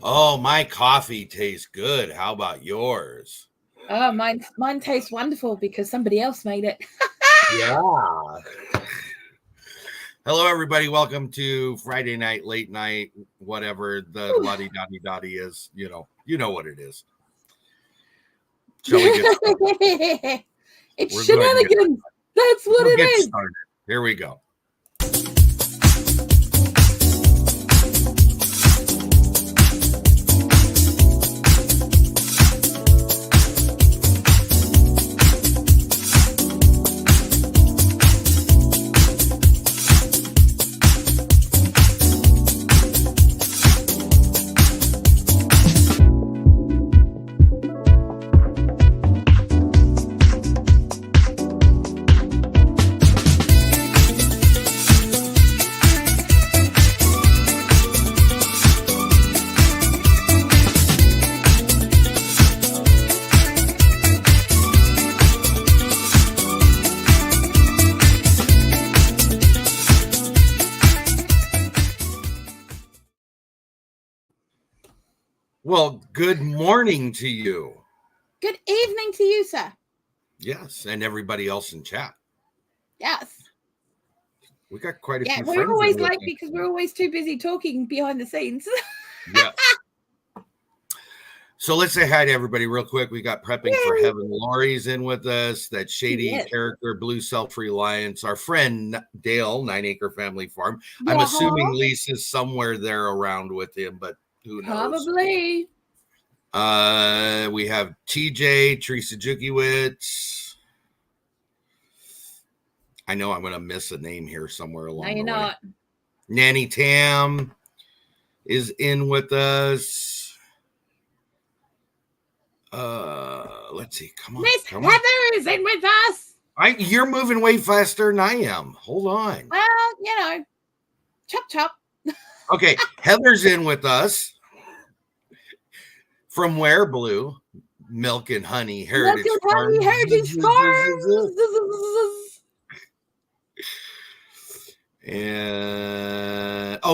Oh, my coffee tastes good. How about yours? Oh, mine tastes wonderful because somebody else made it. Yeah. Hello, everybody. Welcome to Friday night, late night, whatever the lottie dotty dotty is. You know what it is. Shall we get started? It's We're going to shenanigans. That's what we'll it get is. started. Here we go. Well, good morning to you. Good evening to you, sir. Yes, and everybody else in chat. Yes. We got quite a few We're friends. always late because we're always too busy talking behind the scenes. Yeah. So let's say hi to everybody real quick. We got Prepping for Heaven. Laurie's in with us. That shady character, Blue Self-Reliance. Our friend Dale, 9 Acre Family Farm. I'm assuming Lisa's somewhere there around with him, but who knows? Probably. We have TJ, Teresa Jukiewicz. I know I'm going to miss a name here somewhere along the way. Not. Nanny Tam is in with us. Let's see. Come on. Miss Heather is in with us. You're moving way faster than I am. Hold on. Well, chop chop. Okay, Heather's in with us. From where, Blue? Milk and Honey Heritage Farm. And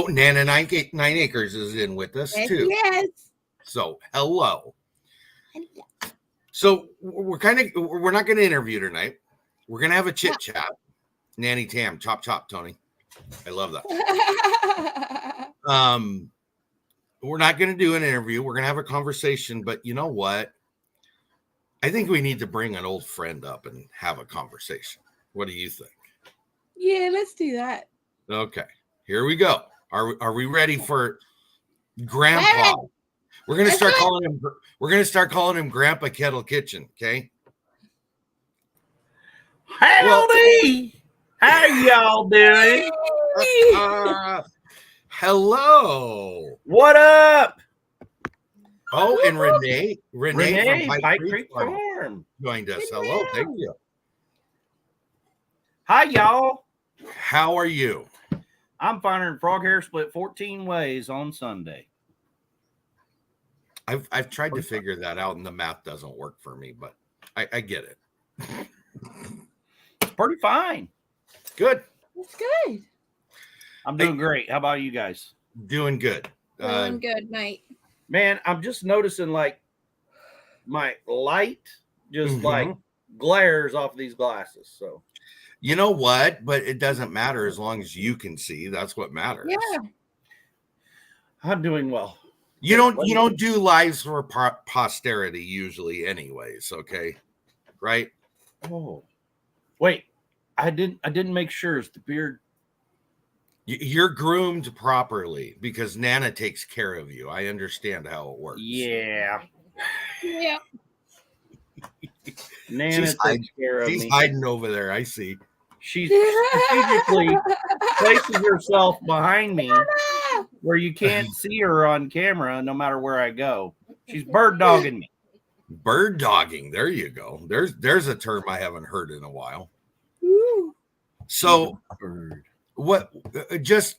Nana 9 Acres is in with us too. Yes. So hello. So we're not going to interview tonight. We're going to have a chit chat. Nanny Tam, chop chop, Tony. I love that. We're not going to do an interview. We're going to have a conversation. But you know what? I think we need to bring an old friend up and have a conversation. What do you think? Yeah, let's do that. Okay, here we go. Are we ready for Grandpa? We're gonna start calling him. We're gonna start calling him Grandpa Kettle Kitchen. Okay. Howdy! How y'all doing? Hello. What up? Oh, and Renee from Pike Creek Farm joined us. Hello, thank you. Hi, y'all. How are you? I'm finding frog hair split 14 ways on Sunday. I've tried to figure that out, and the math doesn't work for me, but I get it. It's pretty fine. Good. It's good. I'm doing great. How about you guys? Doing good. Doing good, mate. Man, I'm just noticing like my light just like glares off these glasses. So you know what? But it doesn't matter as long as you can see. That's what matters. Yeah. I'm doing well. You don't do lives for posterity usually, anyways. Okay, right? Oh, wait, I didn't make sure. Is the beard? You're groomed properly because Nana takes care of you. I understand how it works. Yeah. Yeah. Nana takes care of me. She's hiding over there. I see. She strategically places herself behind me where you can't see her on camera no matter where I go. She's bird dogging me. Bird dogging. There you go. There's a term I haven't heard in a while. Ooh. So what just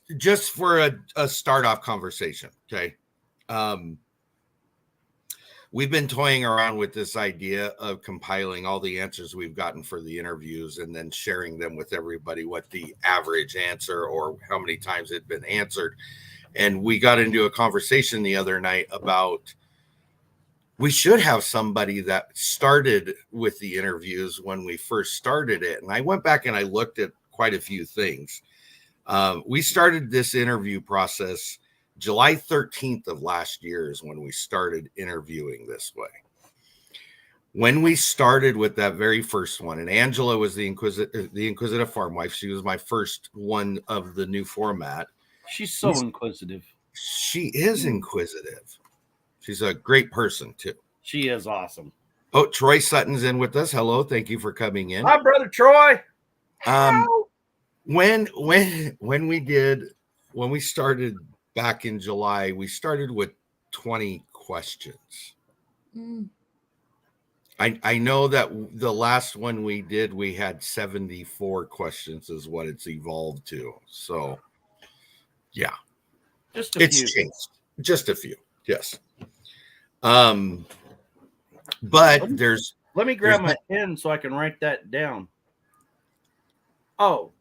for a start off conversation, okay? We've been toying around with this idea of compiling all the answers we've gotten for the interviews and then sharing them with everybody, what the average answer or how many times it'd been answered. And we got into a conversation the other night about we should have somebody that started with the interviews when we first started it. And I went back and I looked at quite a few things. We started this interview process July 13th of last year is when we started interviewing this way. When we started with that very first one, and Angela was the inquisitive farm wife. She was my first one of the new format. She's so inquisitive. She is inquisitive. She's a great person too. She is awesome. Oh, Troy Sutton's in with us. Hello, thank you for coming in. Hi, brother Troy. When we started back in July, we started with 20 questions. I know that the last one we did, we had 74 questions is what it's evolved to. So yeah, just a few. Changed. Just a few. Yes. But let me grab my pen so I can write that down. Oh.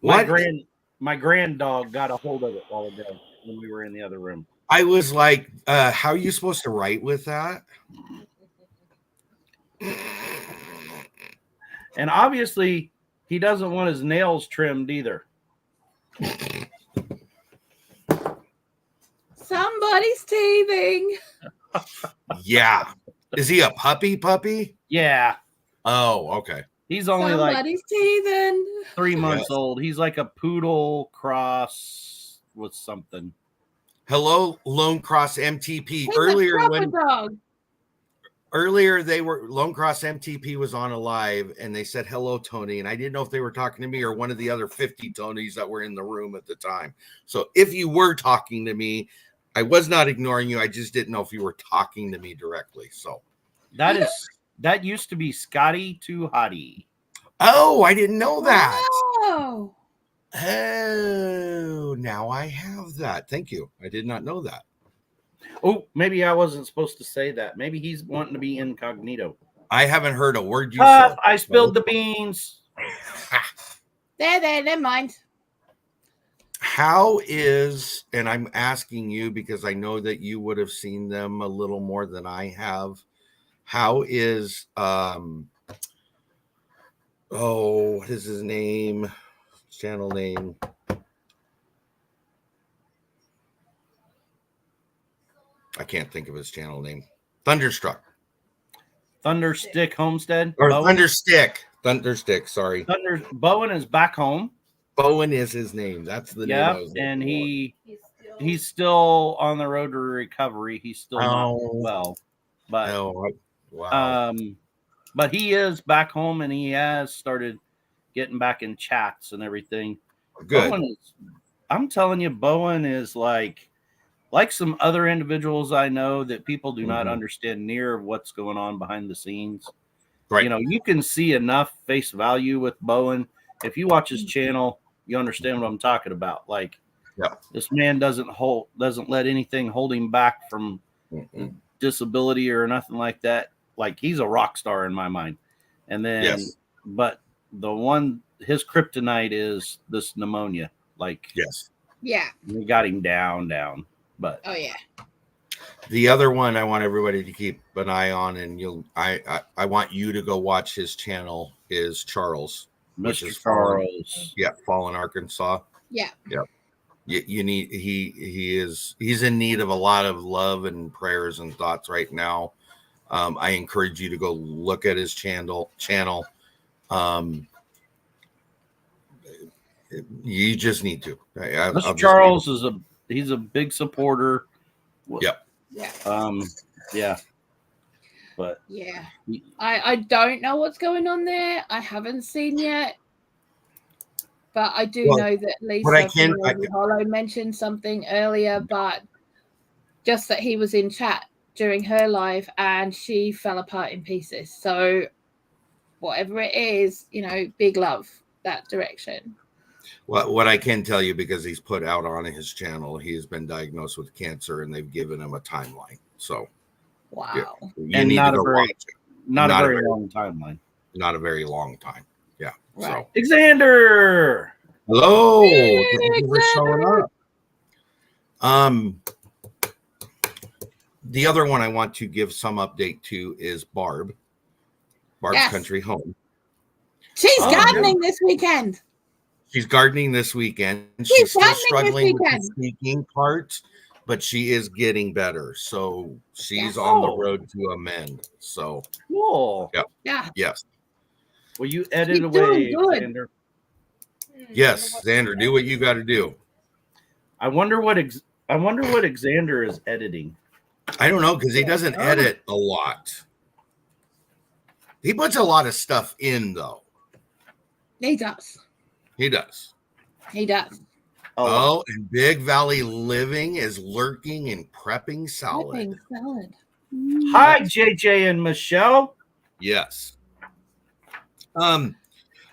My grand dog got a hold of it while ago when we were in the other room. I was like, how are you supposed to write with that? And obviously he doesn't want his nails trimmed either. Somebody's teething. Yeah. Is he a puppy? Yeah. Oh, okay. He's only Somebody's teething. 3 months old. He's like a poodle cross with something. Hello, Lone Cross MTP. He's a dog. Earlier Lone Cross MTP was on a live and they said hello, Tony, and I didn't know if they were talking to me or one of the other 50 Tonys that were in the room at the time. So if you were talking to me, I was not ignoring you. I just didn't know if you were talking to me directly. So that used to be Scotty Too Hottie. Oh, I didn't know that. Oh, now I have that. Thank you. I did not know that. Oh, maybe I wasn't supposed to say that. Maybe he's wanting to be incognito. I haven't heard a word you said. I spilled the beans. There, never mind. How is, and I'm asking you because I know that you would have seen them a little more than I have. How is, what is his name? Channel name. I can't think of his channel name. Thunderstick Homestead. Or Thunderstick, sorry. Bowen is back home. Bowen is his name. That's the name. Yeah, and he's still on the road to recovery. He's still not well. But wow. But he is back home and he has started getting back in chats and everything. Good. I'm telling you, Bowen is like some other individuals I know that people do not understand near what's going on behind the scenes. Right. You know, you can see enough face value with Bowen. If you watch his channel, you understand what I'm talking about. Like, this man doesn't let anything hold him back from disability or nothing like that. Like, he's a rock star in my mind. And then, but his kryptonite is this pneumonia. Like, we got him down. But the other one I want everybody to keep an eye on, and I want you to go watch his channel, is Charles. Mr. Charles. Fallen Arkansas. Yeah. You need he's in need of a lot of love and prayers and thoughts right now. I encourage you to go look at his channel. You just need to. Mr. Charles he's a big supporter. But I don't know what's going on there. I haven't seen yet, but I do know that Lisa Hollow mentioned something earlier, but just that he was in chat during her live and she fell apart in pieces. So whatever it is, big love that direction. What I can tell you, because he's put out on his channel, he has been diagnosed with cancer and they've given him a timeline. So wow. You need to go watch it. Not a very long timeline. Not a very long time. Yeah. Right. So Xander. Hello. Hey, Thank you for showing up. The other one I want to give some update to is Barb's Country Home. She's gardening this weekend. She's gardening this weekend. She's still struggling with the speaking part, but she is getting better. So she's on the road to amend. So cool. Yeah. Yes. Will you edit away, Xander? Yes, Xander, do what you got to do. I wonder what Xander is editing. I don't know, because he doesn't edit a lot. He puts a lot of stuff in, though. He does. He does. He does. Oh, and Big Valley Living is lurking and prepping salad. Prepping salad. Hi, JJ and Michelle. Yes.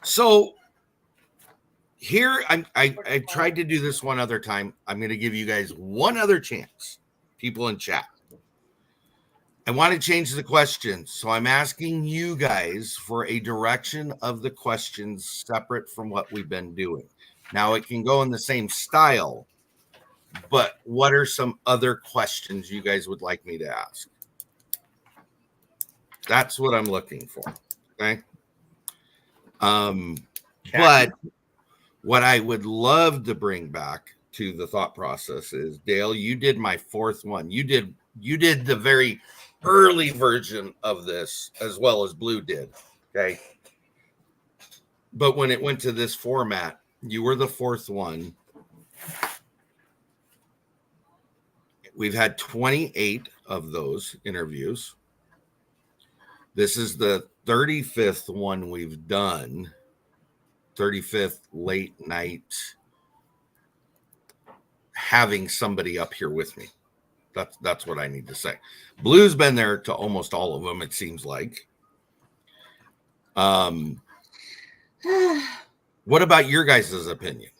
So here I tried to do this one other time. I'm going to give you guys one other chance, people in chat. I want to change the questions, so I'm asking you guys for a direction of the questions separate from what we've been doing. Now, it can go in the same style, but what are some other questions you guys would like me to ask? That's what I'm looking for, okay? But what I would love to bring back to the thought process is, Dale, you did my fourth one. You did the very early version of this as well as BLOO did, okay? But when it went to this format, you were the fourth one. We've had 28 of those interviews. This is the 35th one we've done. 35th late night having somebody up here with me. That's what I need to say. BLOO's been there to almost all of them, it seems like. What about your guys' opinion?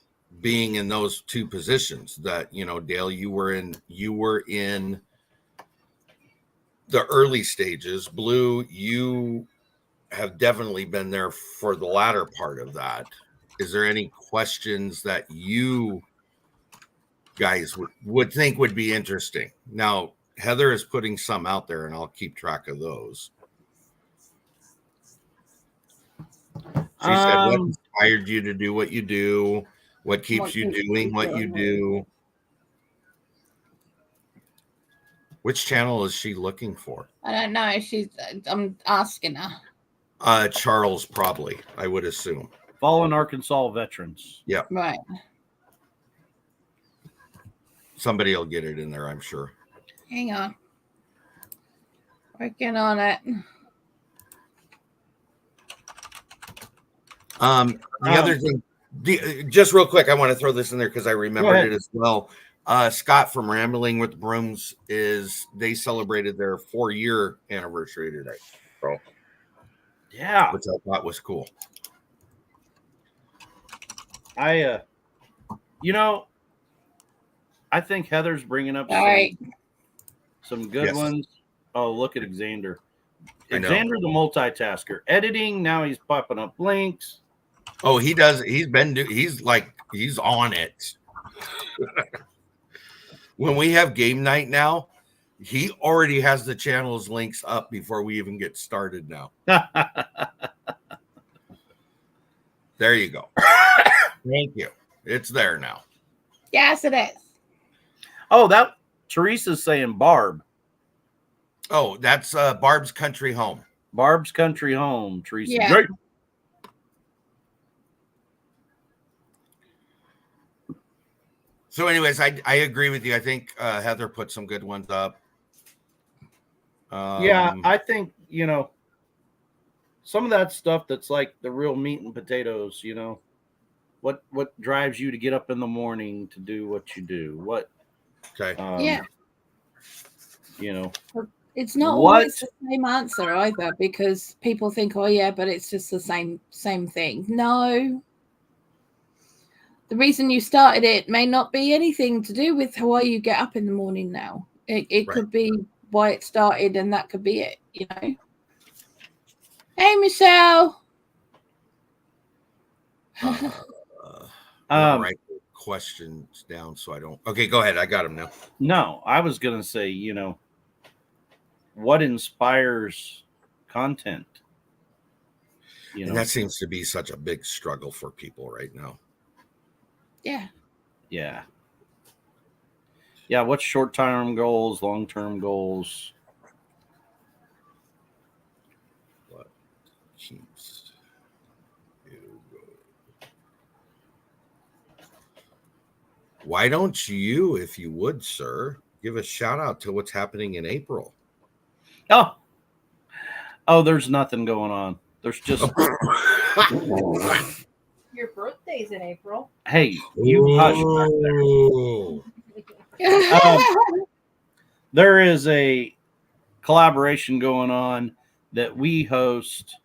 Being in those two positions that, you know, Dale, you were in the early stages. BLOO, you have definitely been there for the latter part of that. Is there any questions that you guys would think would be interesting? Now, Heather is putting some out there, and I'll keep track of those. She said, what inspired you to do what you do? What keeps you doing what you do? Which channel is she looking for? I don't know. I'm asking her. Charles, probably, I would assume. Fallen Arkansas veterans. Yeah. Right. Somebody will get it in there, I'm sure. Hang on. Working on it. The other thing, just real quick, I want to throw this in there because I remembered it as well. Scott from Rambling with Brooms they celebrated their 4-year anniversary today. So, yeah, which I thought was cool. I think Heather's bringing up some good ones. Oh, look at Xander. Xander the multitasker. Editing, now he's popping up links. Oh, he does. He's on it. When we have game night now, he already has the channel's links up before we even get started now. There you go. Thank you. It's there now. Yes, it is. Oh, that Teresa's saying Barb. Oh, that's Barb's Country Home. Barb's Country Home, Teresa. Yeah. Great. So anyways, I agree with you. I think Heather put some good ones up. Yeah, I think, some of that stuff that's like the real meat and potatoes, what drives you to get up in the morning to do what you do? It's not always the same answer either, because people think, oh yeah, but it's just the same thing. No. The reason you started it may not be anything to do with why you get up in the morning now. It could be why it started, and that could be it, Hey, Michelle. Write questions down so I don't. Okay, go ahead. I got them now. No, I was gonna say, what inspires content? And that seems to be such a big struggle for people right now. Yeah. Yeah. Yeah. What's short-term goals, long-term goals? What keeps you going? Why don't you, if you would, sir, give a shout out to what's happening in April? Oh, there's nothing going on. There's just your birthday's in April. Hey, you hush back there. There is a collaboration going on that we host,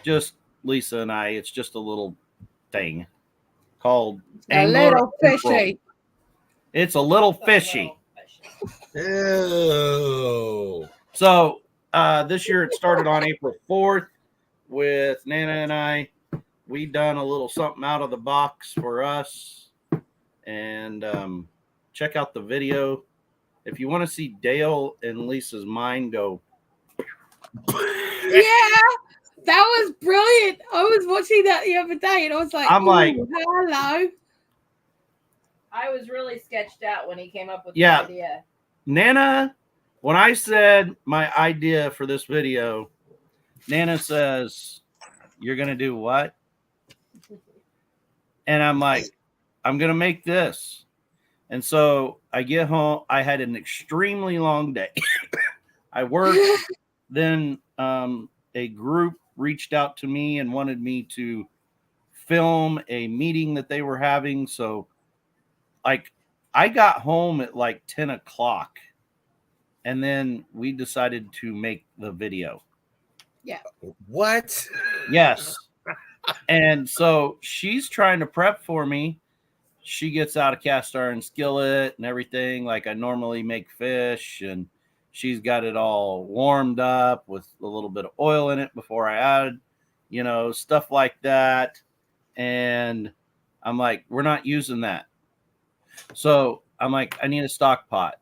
just Lisa and I. It's just a little thing called a little fishy. It's a little fishy. Ew. So this year it started on April 4th with Nana and I. We done a little something out of the box for us, and check out the video if you want to see Dale and Lisa's mind go. Yeah, that was brilliant. I was watching that the other day, and I was like, hello. I was really sketched out when he came up with the idea. Nana, when I said my idea for this video, Nana says, "You're going to do what?" And I'm like, "I'm going to make this." And so I get home. I had an extremely long day. I worked. Then a group reached out to me and wanted me to film a meeting that they were having. So I got home at like 10 o'clock, and then we decided to make the video. Yeah. What? Yes. And so she's trying to prep for me. She gets out a cast iron skillet and everything like I normally make fish, and she's got it all warmed up with a little bit of oil in it before I add, stuff like that. And I'm like, we're not using that. So I'm like, I need a stock pot.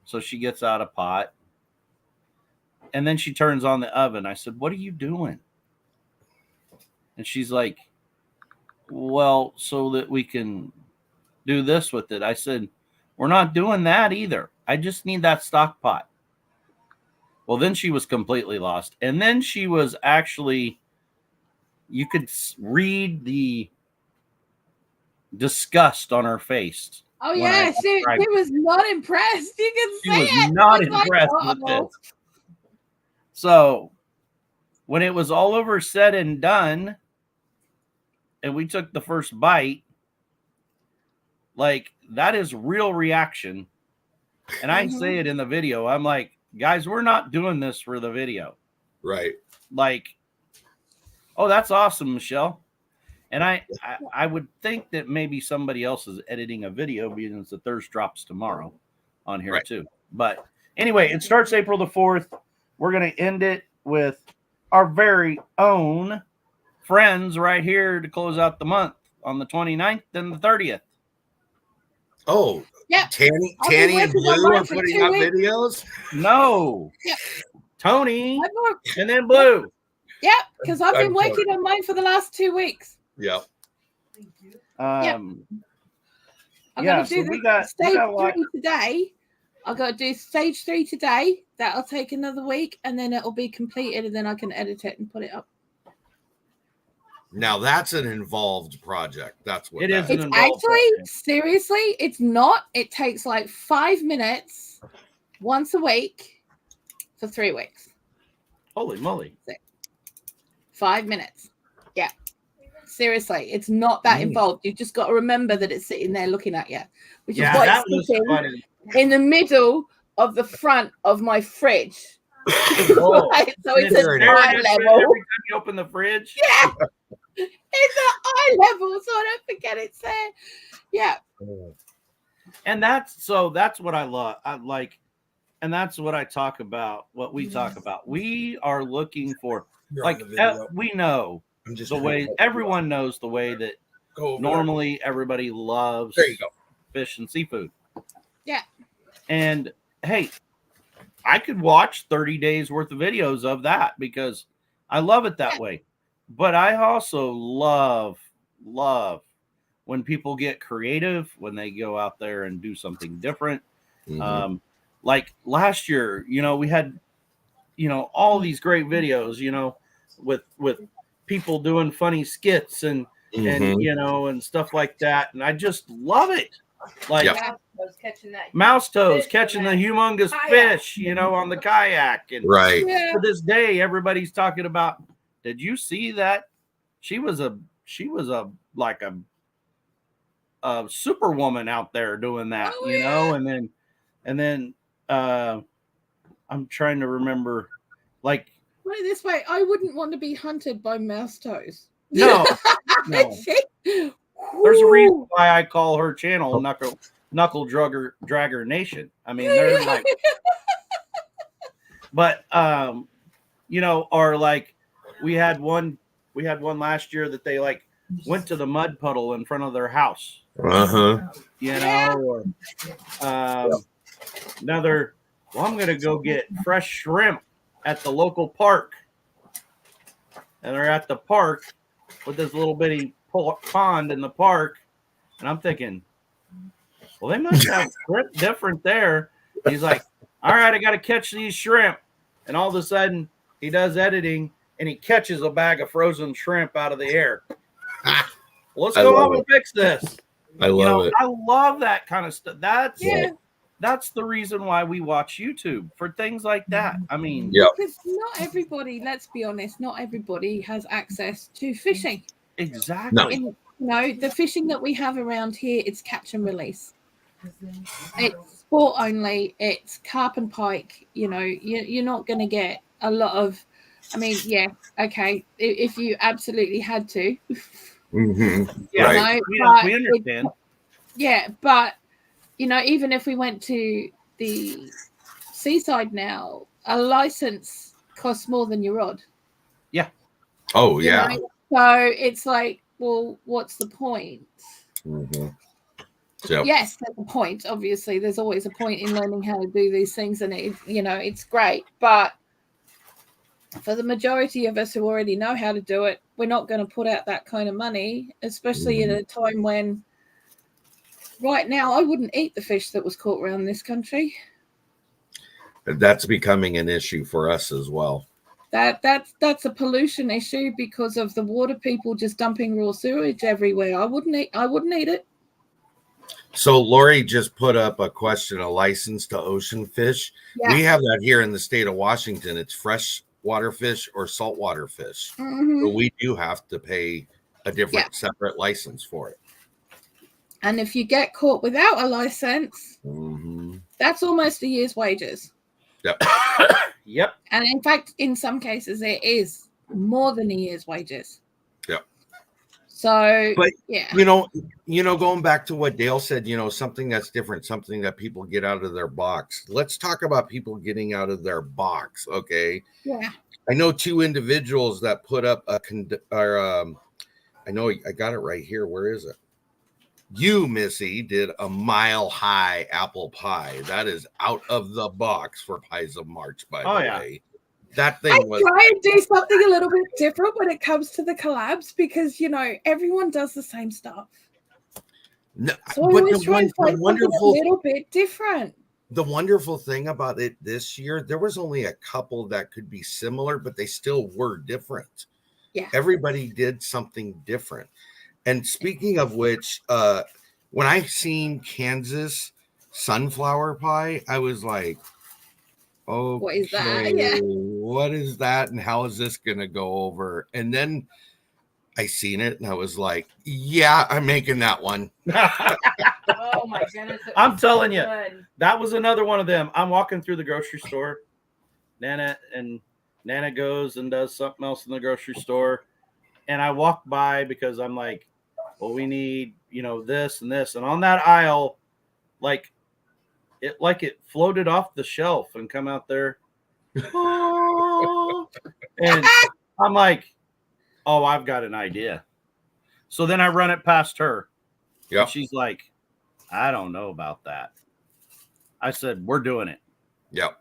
So she gets out a pot, and then she turns on the oven. I said, "What are you doing?" And she's like, "Well, so that we can do this with it." I said, "We're not doing that either. I just need that stock pot." Well, then she was completely lost. And then she was actually, you could read the disgust on her face. Oh, yeah. She was not impressed. You can see it. She was not impressed with this. So when it was all over, said and done, and we took the first bite, like, that is real reaction. And I say it in the video. I'm like, guys, we're not doing this for the video. Right. Like, oh, that's awesome, Michelle. And I would think that maybe somebody else is editing a video because the thirst drops tomorrow on here too. But anyway, it starts April the 4th. We're going to end it with our very own friends right here to close out the month on the 29th and the 30th. Oh, yeah. Tanny and BLOO are putting up videos? No. Yep. Tony and then BLOO. Yep, because I've been working on mine for the last 2 weeks. Yep. I'm going to do stage 3 today. I've got to do stage 3 today. That'll take another week, and then it'll be completed, and then I can edit it and put it up. Now that's an involved project. That's what it is. It's actually seriously, it's not. It takes like 5 minutes once a week for 3 weeks. Holy moly! 5 minutes. Yeah. Seriously, it's not that involved. You've just got to remember that it's sitting there looking at you, which is why it's sitting in the middle of the front of my fridge. Right? So it's at eye level. Every time you open the fridge, yeah, it's at eye level, so I don't forget it's there. Yeah, and that's what I love. I like, and that's what I talk about. What we talk about. We are looking for, we know. The way everyone knows the way that normally everybody loves fish and seafood. Yeah. And hey, I could watch 30 days worth of videos of that because I love it that way. But I also love when people get creative, when they go out there and do something different. Like last year, we had, all these great videos, with people doing funny skits and and stuff like that. And I just love it. Like mouse toes catching the humongous fish, on the kayak. And to this day, everybody's talking about, did you see that? She was like a superwoman out there doing that, and then I'm trying to remember, like, put it this way, I wouldn't want to be hunted by mouse toes. No. There's a reason why I call her channel Knuckle Dragger Nation. I mean, they're like, but or like we had one last year that they like went to the mud puddle in front of their house. Or another, well, I'm gonna go get fresh shrimp at the local park, and they're at the park with this little bitty pond in the park, and I'm thinking, well, they must have shrimp different there. And he's like, all right, I got to catch these shrimp, and all of a sudden he does editing and he catches a bag of frozen shrimp out of the air. Let's go home and fix this. I love it. I love that kind of stuff. That's the reason why we watch YouTube, for things like that. I mean, because not everybody, let's be honest, not everybody has access to fishing. Exactly. No. The fishing that we have around here, it's catch and release. It's sport only. It's carp and pike. You're not going to get a lot of. I mean, okay, if you absolutely had to. Yeah, we understand. But even if we went to the seaside now, a license costs more than your rod. Yeah. Oh, yeah. So it's like, well, what's the point? Yes, there's a point. Obviously, there's always a point in learning how to do these things, and it's great. But for the majority of us who already know how to do it, we're not going to put out that kind of money, especially at a time when, right now, I wouldn't eat the fish that was caught around this country. That's becoming an issue for us as well. That's a pollution issue because of the water people just dumping raw sewage everywhere. I wouldn't eat it. So Lori just put up a question, a license to ocean fish. Yeah. We have that here in the state of Washington. It's freshwater fish or saltwater fish. But we do have to pay a different separate license for it. And if you get caught without a license, that's almost a year's wages. Yep. Yep. And in fact, in some cases, it is more than a year's wages. Yep. So, but going back to what Dale said, something that's different, something that people get out of their box. Let's talk about people getting out of their box. Okay. Yeah. I know two individuals that put up I know I got it right here. Where is it? You, Missy, did a mile-high apple pie. That is out of the box for Pies of March, by the way. That thing was. I try and do something a little bit different when it comes to the collabs because, everyone does the same stuff. No, so I always try and find something a little bit different. The wonderful thing about it this year, there was only a couple that could be similar, but they still were different. Yeah. Everybody did something different. And speaking of which, when I seen Kansas sunflower pie, I was like, "Oh, what is that? Yeah. What is that? And how is this gonna go over?" And then I seen it, and I was like, "Yeah, I'm making that one." Oh my goodness! I'm telling you, that was another one of them. I'm walking through the grocery store, Nana goes and does something else in the grocery store, and I walk by because I'm like, well, we need, this and this. And on that aisle, it floated off the shelf and come out there. Oh, and I'm like, oh, I've got an idea. So then I run it past her. Yeah. She's like, I don't know about that. I said, we're doing it. Yep.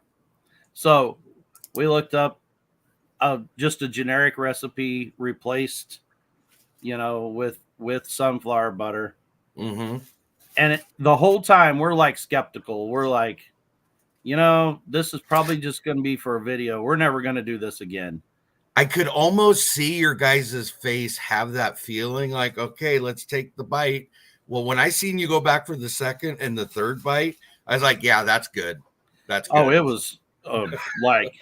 So we looked up just a generic recipe replaced, with sunflower butter. Mm-hmm. And the whole time we're like skeptical. We're like, this is probably just going to be for a video. We're never going to do this again. I could almost see your guys' face have that feeling like, okay, let's take the bite. Well, when I seen you go back for the second and the third bite, I was like, yeah, that's good. That's good. Oh, it was like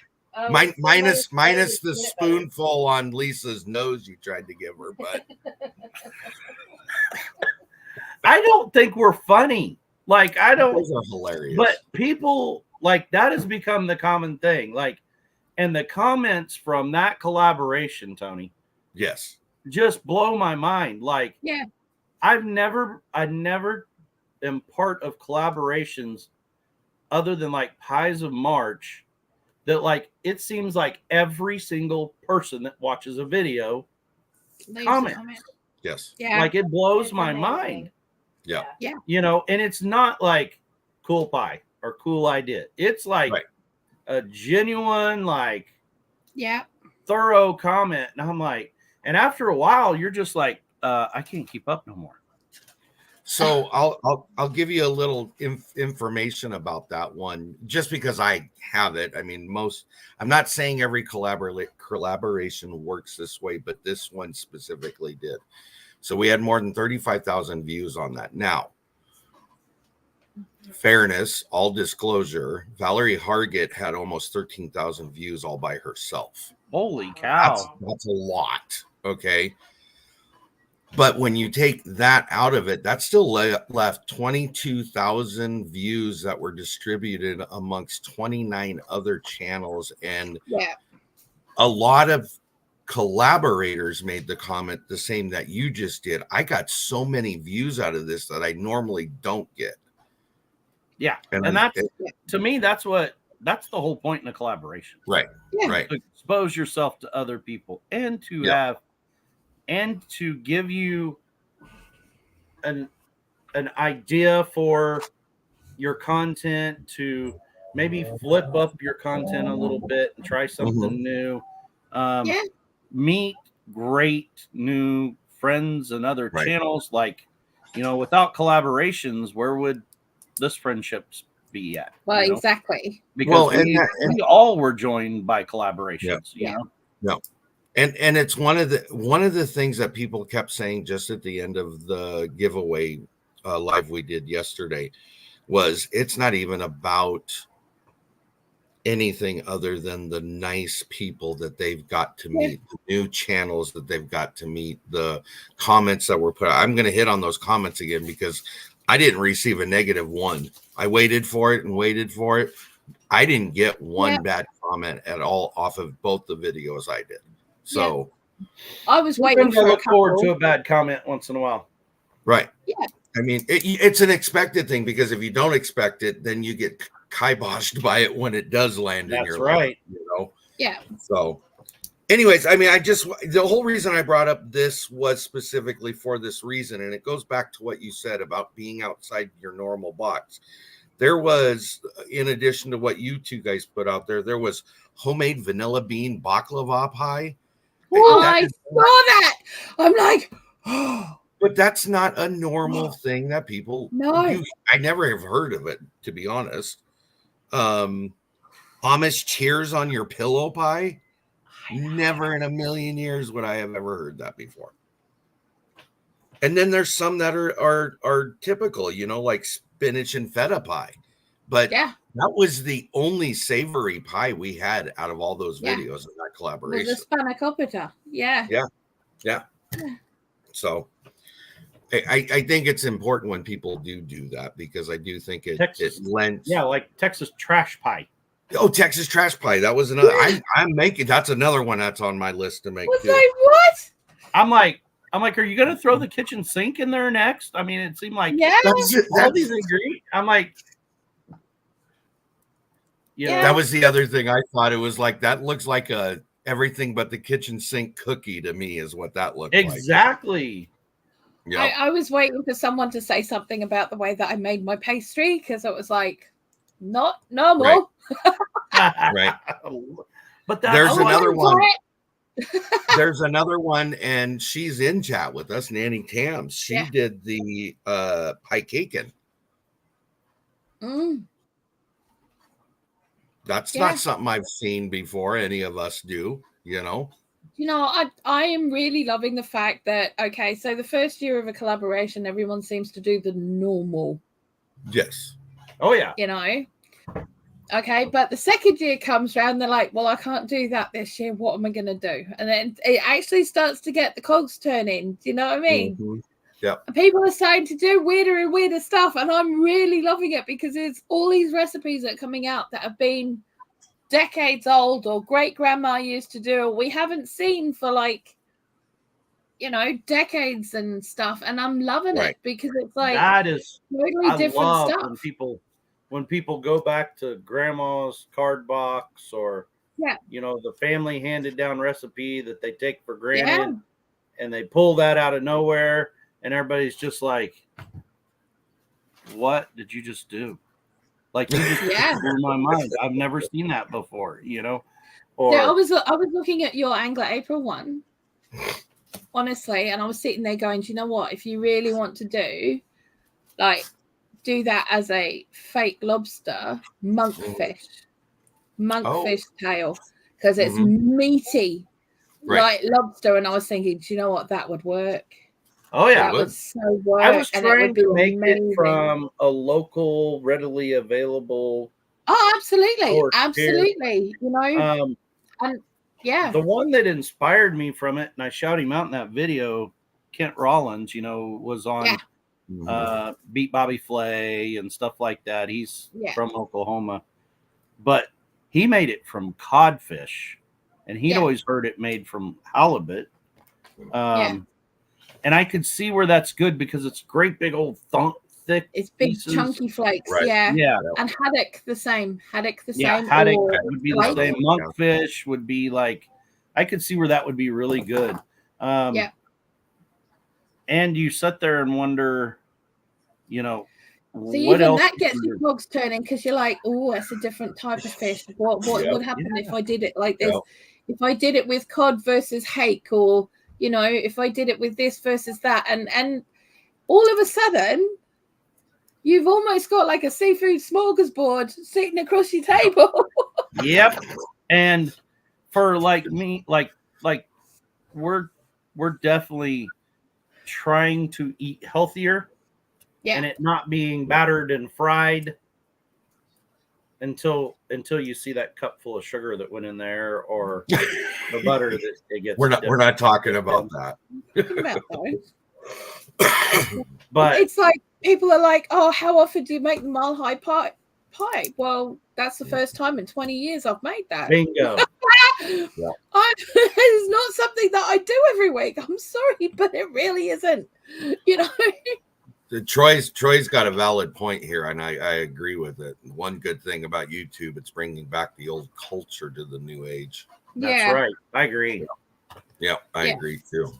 minus the spoonful on Lisa's nose you tried to give her, but I don't think we're funny. Like, I don't. Those are hilarious. But people, like, that has become the common thing. Like, and the comments from that collaboration, Tony. Yes. Just blow my mind. Like, yeah. I never am part of collaborations other than like Pies of March that, like, it seems like every single person that watches a video comments. Yes. Yeah. Like, it blows my mind. Yeah. Yeah. And it's not like cool pie or cool idea. It's like a genuine, like, thorough comment. And I'm like, and after a while, you're just like, I can't keep up no more. So I'll give you a little information about that one, just because I have it. I mean, I'm not saying every collaboration works this way, but this one specifically did. So we had more than 35,000 views on that. Now, fairness, all disclosure, Valerie Hargett had almost 13,000 views all by herself. Holy cow. That's a lot. Okay. But when you take that out of it, that still left 22,000 views that were distributed amongst 29 other channels. And a lot of collaborators made the comment the same that you just did. I got so many views out of this that I normally don't get. Yeah. And that's, to me, that's the whole point in a collaboration. Right. Yeah. Right. To expose yourself to other people and to to give you an idea for your content, to maybe flip up your content a little bit and try something new. Meet great new friends and other channels. Like, without collaborations, where would this friendships be at? Well, exactly. Because we all were joined by collaborations. You know? No. And it's one of the things that people kept saying just at the end of the giveaway live we did yesterday was, it's not even about anything other than the nice people that they've got to meet, the new channels that they've got to meet, the comments that were put out. I'm going to hit on those comments again because I didn't receive a -1. I waited for it and waited for it. I didn't get one bad comment at all off of both the videos I did. So I was waiting to look forward to a bad comment once in a while. Right. Yeah. I mean, it's an expected thing, because if you don't expect it, then you get kiboshed by it when it does land in your life, Yeah. So anyways, I mean, the whole reason I brought up this was specifically for this reason. And it goes back to what you said about being outside your normal box. There was, in addition to what you two guys put out there, there was homemade vanilla bean baklava pie. Oh, I saw that. I'm like, but that's not a normal thing that people do. I never have heard of it, to be honest. Amish cheers on your pillow pie. Never in a million years would I have ever heard that before. And then there's some that are typical, like spinach and feta pie. But that was the only savory pie we had out of all those videos of that collaboration. The spanakopita. Yeah. So I think it's important when people do that, because I do think it lends. Yeah, like Texas trash pie. Oh, Texas trash pie. That was another. I'm making. That's another one that's on my list to make. Was I what? I'm like, are you gonna throw the kitchen sink in there next? I mean, it seemed like all these ingredients. I'm like, that was the other thing I thought. It was like, that looks like a everything but the kitchen sink cookie to me, is what that looked like. Exactly. Yep. I was waiting for someone to say something about the way that I made my pastry because it was like not normal. Right. But there's another one. There's another one, and she's in chat with us, Nanny Tam. She did the pie caking. That's not something I've seen before any of us do, you know. I am really loving the fact that, okay, so the first year of a collaboration, everyone seems to do the normal. Yes. Oh, yeah. You know? Okay, but the second year comes around, they're like, well, I can't do that this year. What am I going to do? And then it actually starts to get the cogs turning. Do you know what I mean? Mm-hmm. Yeah. People are starting to do weirder and weirder stuff, and I'm really loving it because it's all these recipes that are coming out that have been decades old or great grandma used to do, or we haven't seen for decades and stuff. And I'm loving it because it's like that is totally different stuff. When people go back to grandma's card box or the family handed down recipe that they take for granted, and they pull that out of nowhere, and everybody's just like, what did you just do? Like, you just blew my mind. I've never seen that before, Or I was looking at your Angler April one, honestly, and I was sitting there going, do you know what? If you really want to do that as a fake lobster, monkfish tail, because it's meaty like lobster. And I was thinking, do you know what? That would work. Oh, yeah. That would so work. I was trying to make it from a local, readily available. Oh, absolutely. Absolutely. The one that inspired me from it, and I shout him out in that video, Kent Rollins, was on Beat Bobby Flay and stuff like that. He's from Oklahoma. But he made it from codfish, and he'd always heard it made from halibut. And I could see where that's good because it's great big old thick. It's big pieces. Chunky flakes. Yeah. And haddock the same. Haddock would be the same. Monkfish would be like, I could see where that would be really good. And you sit there and wonder, so what else that gets your cogs turning because you're like, oh, that's a different type of fish. What would happen if I did it like this? If I did it with cod versus hake, or if I did it with this versus that, and all of a sudden, you've almost got like a seafood smorgasbord sitting across your table. Yep. And for me, we're definitely trying to eat healthier, and it not being battered and fried until you see that cup full of sugar that went in there, or the butter that it gets. We're not talking about that. But it's like people are like, oh, how often do you make the mile high pie? Well, that's the first time in 20 years I've made that. Bingo. It's not something that I do every week. I'm sorry, but it really isn't. Troy's got a valid point here, and I agree with it. One good thing about YouTube, it's bringing back the old culture to the new age. That's right. I agree. Yeah, I agree too.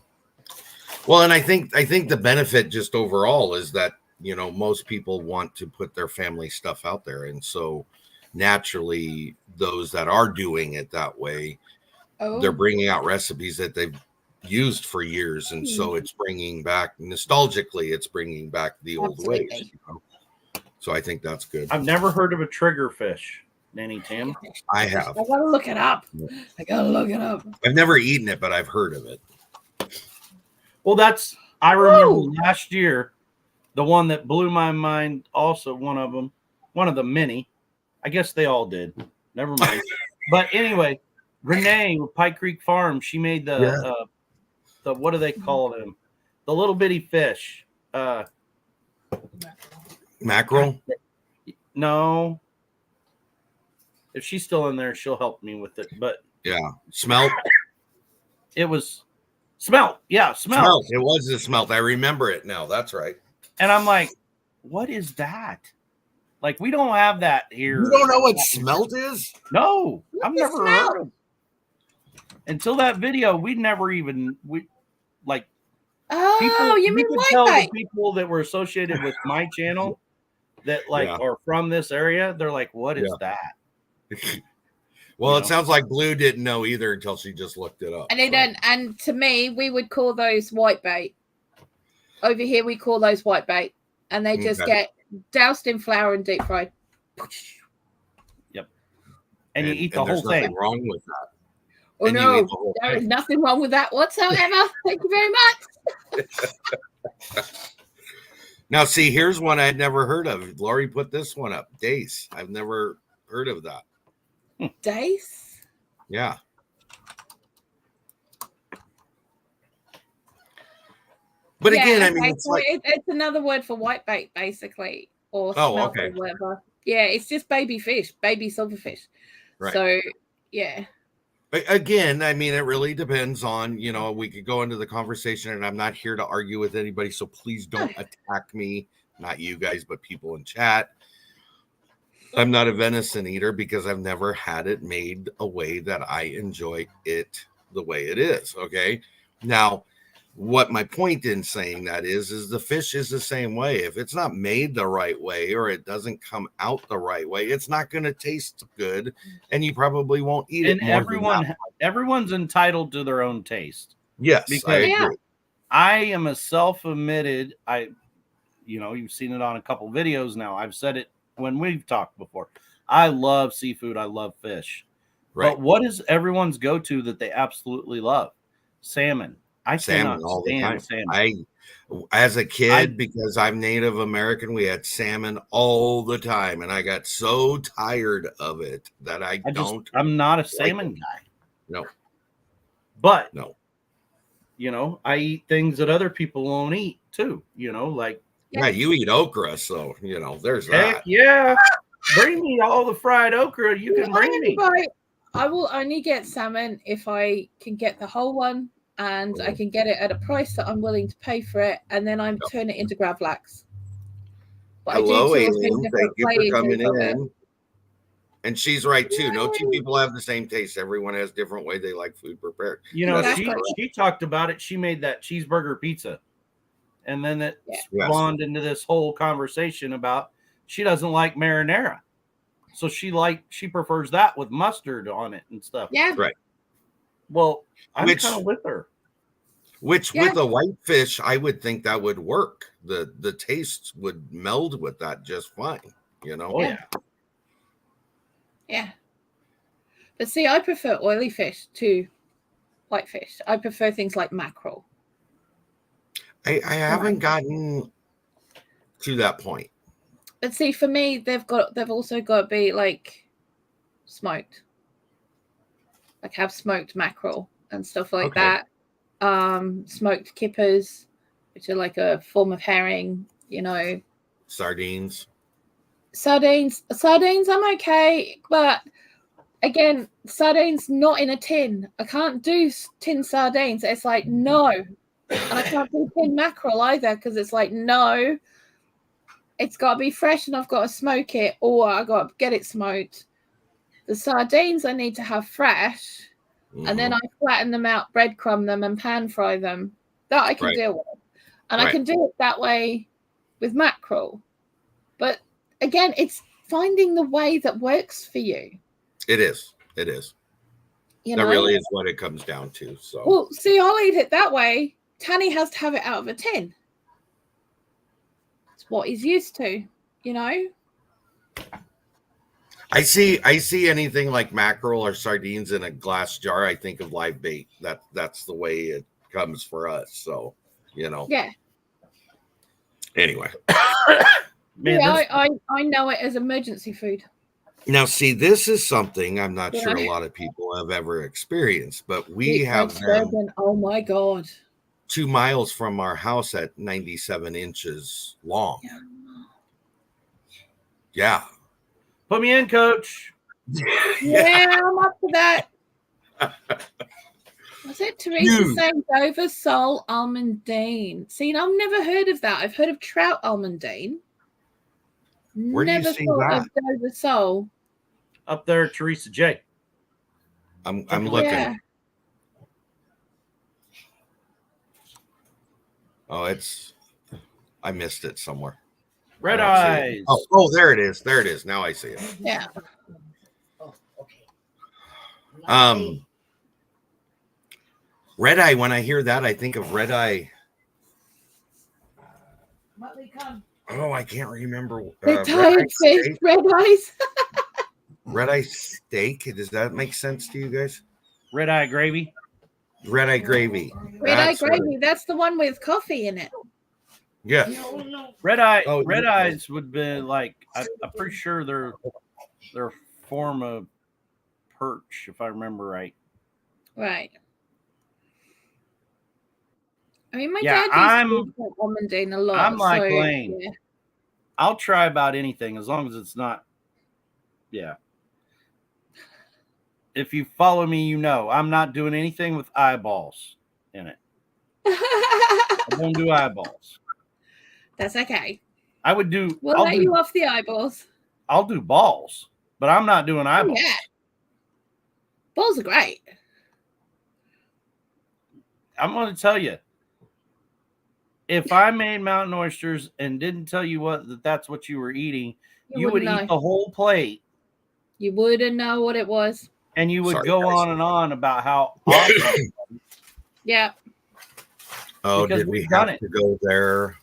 Well, and I think the benefit just overall is that most people want to put their family stuff out there, and so naturally, those that are doing it that way, they're bringing out recipes that they've used for years, and so it's bringing back nostalgically, it's bringing back the old ways. So I think that's good. I've never heard of a triggerfish, Nanny Tam. I have. I gotta look it up. I've never eaten it, but I've heard of it. Well, I remember last year, the one that blew my mind. Also, one of the many. I guess they all did. Never mind. But anyway, Renee with Pike Creek Farm, she made the what do they call them? The little bitty fish. Mackerel? No. If she's still in there, she'll help me with it. But smelt. It was smelt. Yeah, smelt. It was the smelt. I remember it now. That's right. And I'm like, what is that? Like, we don't have that here. You don't know what smelt is? No, I've never heard of it. Until that video, Oh, you mean could tell the people that were associated with my channel that are from this area. They're like, what is that? Well, it sounds like BLOO didn't know either until she just looked it up. And they don't. And to me, we would call those white bait. Over here, we call those white bait, and they just get doused in flour and deep fried. Yep. And you eat the whole thing. Nothing wrong with that. Oh no, there is nothing wrong with that whatsoever. Thank you very much. Now, see, here's one I'd never heard of. Lori put this one up. Dace. I've never heard of that. Dace? Yeah. But again, I mean, it's another word for whitebait, basically, or or whatever. Yeah, it's just baby fish, baby silverfish. Right. So, yeah. Again, I mean, it really depends on, we could go into the conversation, and I'm not here to argue with anybody, so please don't attack me. Not you guys, but people in chat. I'm not a venison eater because I've never had it made a way that I enjoy it the way it is. Okay. Now, what my point in saying that is the fish is the same way. If it's not made the right way or it doesn't come out the right way, it's not going to taste good, and you probably won't eat it. And everyone's entitled to their own taste. Yes, because I agree. I am a self-admitted. You've seen it on a couple videos now. I've said it when we've talked before. I love seafood. I love fish. Right. But what is everyone's go-to that they absolutely love? Salmon. I cannot all the time. Salmon. As a kid, because I'm Native American, we had salmon all the time, and I got so tired of it that I'm not a salmon guy. No. But I eat things that other people won't eat too. Yeah, you eat okra, so there's Heck that. Yeah, bring me all the fried okra you can bring me. I will only get salmon if I can get the whole one, and I can get it at a price that I'm willing to pay for it, and then I turn it into gravlax. Hello, Aileen. Thank you for coming in. And she's right too. No two people have the same taste. Everyone has different way they like food prepared. She talked about it. She made that cheeseburger pizza. And then it spawned into this whole conversation about she doesn't like marinara. So she prefers that with mustard on it and stuff. Yeah. Right. Well, I'm kind of with her. With a white fish, I would think that would work. The taste would meld with that just fine. Oh, yeah. Yeah. But see, I prefer oily fish to white fish. I prefer things like mackerel. I haven't gotten to that point. But see, for me, they've also got to be like smoked. Like have smoked mackerel and stuff like that. Smoked kippers, which are like a form of herring, Sardines, I'm okay, but again, sardines not in a tin. I can't do tin sardines. It's like no. And I can't do tin mackerel either because it's like no. It's got to be fresh, and I've got to smoke it, or I got to get it smoked. The sardines I need to have fresh, and then I flatten them out, breadcrumb them, and pan fry them. That I can deal with, and I can do it that way with mackerel. But again, it's finding the way that works for you. It is. That really is what it comes down to. So, well, see, I'll eat it that way. Tanny has to have it out of a tin. It's what he's used to, I see anything like mackerel or sardines in a glass jar, I think of live bait. That's the way it comes for us. So, Yeah. Anyway. I know it as emergency food. Now, see, this is something I'm not sure a lot of people have ever experienced, but we have them. Oh my God. 2 miles from our house at 97 inches long. Yeah. Put me in, coach. Yeah, I'm up for that. Was it Teresa saying Dover sole almondine? See, I've never heard of that. I've heard of trout almondine. Where do you see that? Dover sole. Up there, Teresa J. I'm looking. Yeah. Oh, I missed it somewhere. Red Eyes. Oh, there it is. There it is. Now I see it. Yeah. Oh, okay. Red Eye. When I hear that, I think of Red Eye. Oh, I can't remember. The tired fish, red eyes. Red Eye steak. Does that make sense to you guys? Red Eye gravy. Red Eye gravy. Red Eye gravy. That's the one with coffee in it. Yeah. Red Eye. Oh, Red Eyes would be like. I'm pretty sure they're a form of perch, if I remember right. Right. I mean, my dad used to almondine a lot. I'm like so, Lane. Yeah. I'll try about anything as long as it's not. Yeah. If you follow me, you know I'm not doing anything with eyeballs in it. I won't do eyeballs. That's okay. I would do. We'll let you off the eyeballs. I'll do balls, but I'm not doing eyeballs. Oh, yeah. Balls are great. I'm going to tell you. If I made mountain oysters and didn't tell you that's what you were eating, you would eat the whole plate. You wouldn't know what it was. And you would go on and on about how awesome. Yeah. Oh, did we have to go there?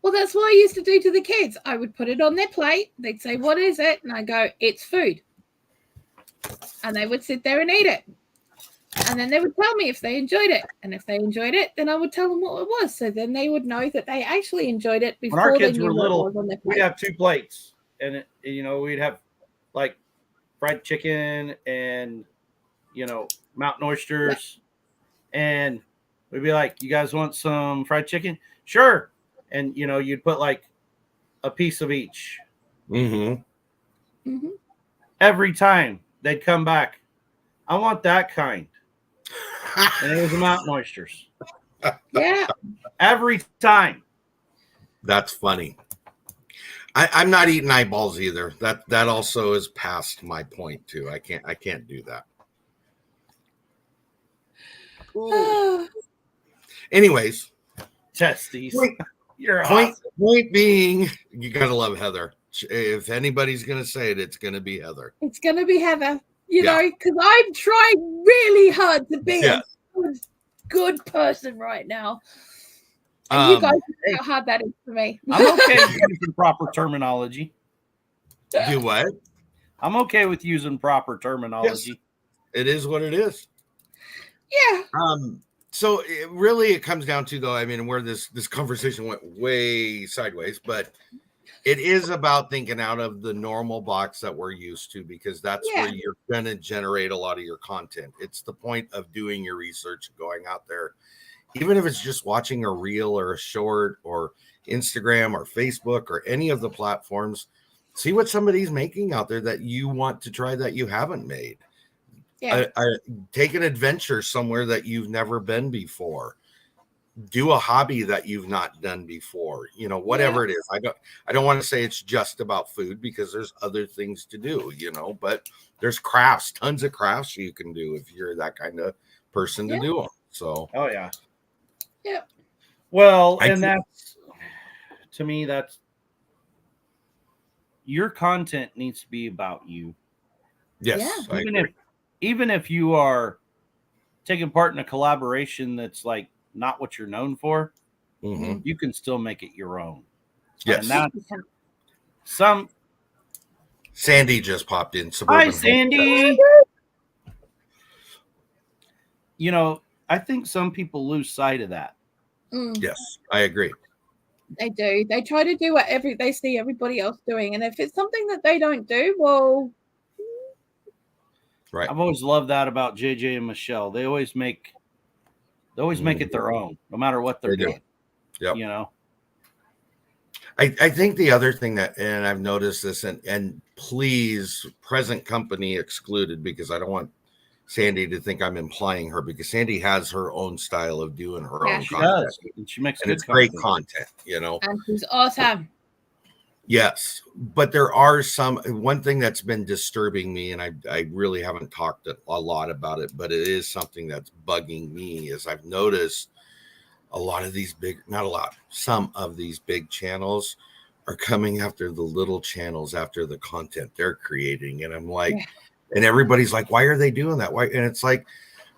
Well, that's what I used to do to the kids. I would put it on their plate. They'd say, "What is it?" And I go, "It's food." And they would sit there and eat it. And then they would tell me if they enjoyed it. And if they enjoyed it, then I would tell them what it was. So then they would know that they actually enjoyed it before when our kids they knew were little, what was on their plate. We'd have 2 plates. And, we'd have like fried chicken and, mountain oysters. Yeah. And we'd be like, "You guys want some fried chicken?" "Sure." And, you'd put like a piece of each. Mm-hmm. Mm-hmm. Every time they'd come back, "I want that kind." And it was the mountain oysters. Yeah. Every time. That's funny. I'm not eating eyeballs either. That also is past my point too. I can't do that. Anyways. Testes. You're point being, you gotta love Heather. If anybody's gonna say it, it's gonna be Heather. It's gonna be Heather. You know, because I'm trying really hard to be a good person right now. And you guys know how hard that is for me. I'm okay with using proper terminology. Do what? I'm okay with using proper terminology. Yes. It is what it is. Yeah. So it comes down to, though, I mean, where this conversation went way sideways, but it is about thinking out of the normal box that we're used to, because that's where you're going to generate a lot of your content. It's the point of doing your research, going out there, even if it's just watching a reel or a short or Instagram or Facebook or any of the platforms. See what somebody's making out there that you want to try that you haven't made. Yeah. Take an adventure somewhere that you've never been before. Do a hobby that you've not done before, whatever it is. I don't want to say it's just about food, because there's other things to do, but there's crafts, tons of crafts you can do if you're that kind of person to do them. So, oh yeah. Yeah. Well, to me, that's your content needs to be about you. Yes. Yeah. Even if you are taking part in a collaboration that's like not what you're known for, you can still make it your own. Yes. And that's Sandy just popped in. Hi, Sandy. I think some people lose sight of that. Yes, I agree. They do. They try to do what they see everybody else doing, and if it's something that they don't do, well, right. I've always loved that about JJ and Michelle. They always make it their own, no matter what they're doing. Yeah. I think the other thing and I've noticed this, and please, present company excluded, because I don't want Sandy to think I'm implying her, because Sandy has her own style of doing her own she content. Does. And she makes and it's great content, And she's awesome. Yes, but there are one thing that's been disturbing me, and I really haven't talked a lot about it, but it is something that's bugging me, is I've noticed a lot of these some of these big channels are coming after the little channels after the content they're creating. And I'm like, and everybody's like, why are they doing that? Why? And it's like,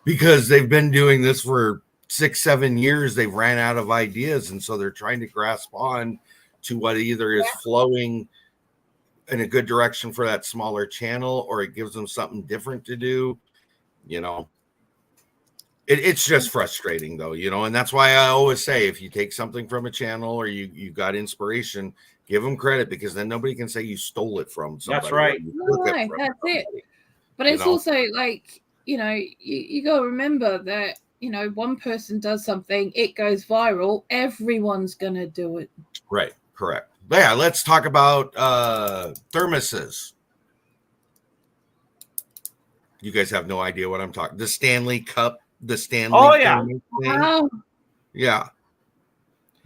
because they've been doing this for 6-7 years, they've ran out of ideas. And so they're trying to grasp on to what either is flowing in a good direction for that smaller channel, or it gives them something different to do. It's just frustrating though, and that's why I always say, if you take something from a channel or you got inspiration, give them credit, because then nobody can say you stole it from somebody. That's right. That's it. But it's also like, you got to remember that, one person does something, it goes viral, everyone's going to do it. Right. Correct. But yeah, let's talk about thermoses. You guys have no idea what I'm talking. The Stanley Cup. The Stanley. Oh yeah. Wow. Yeah.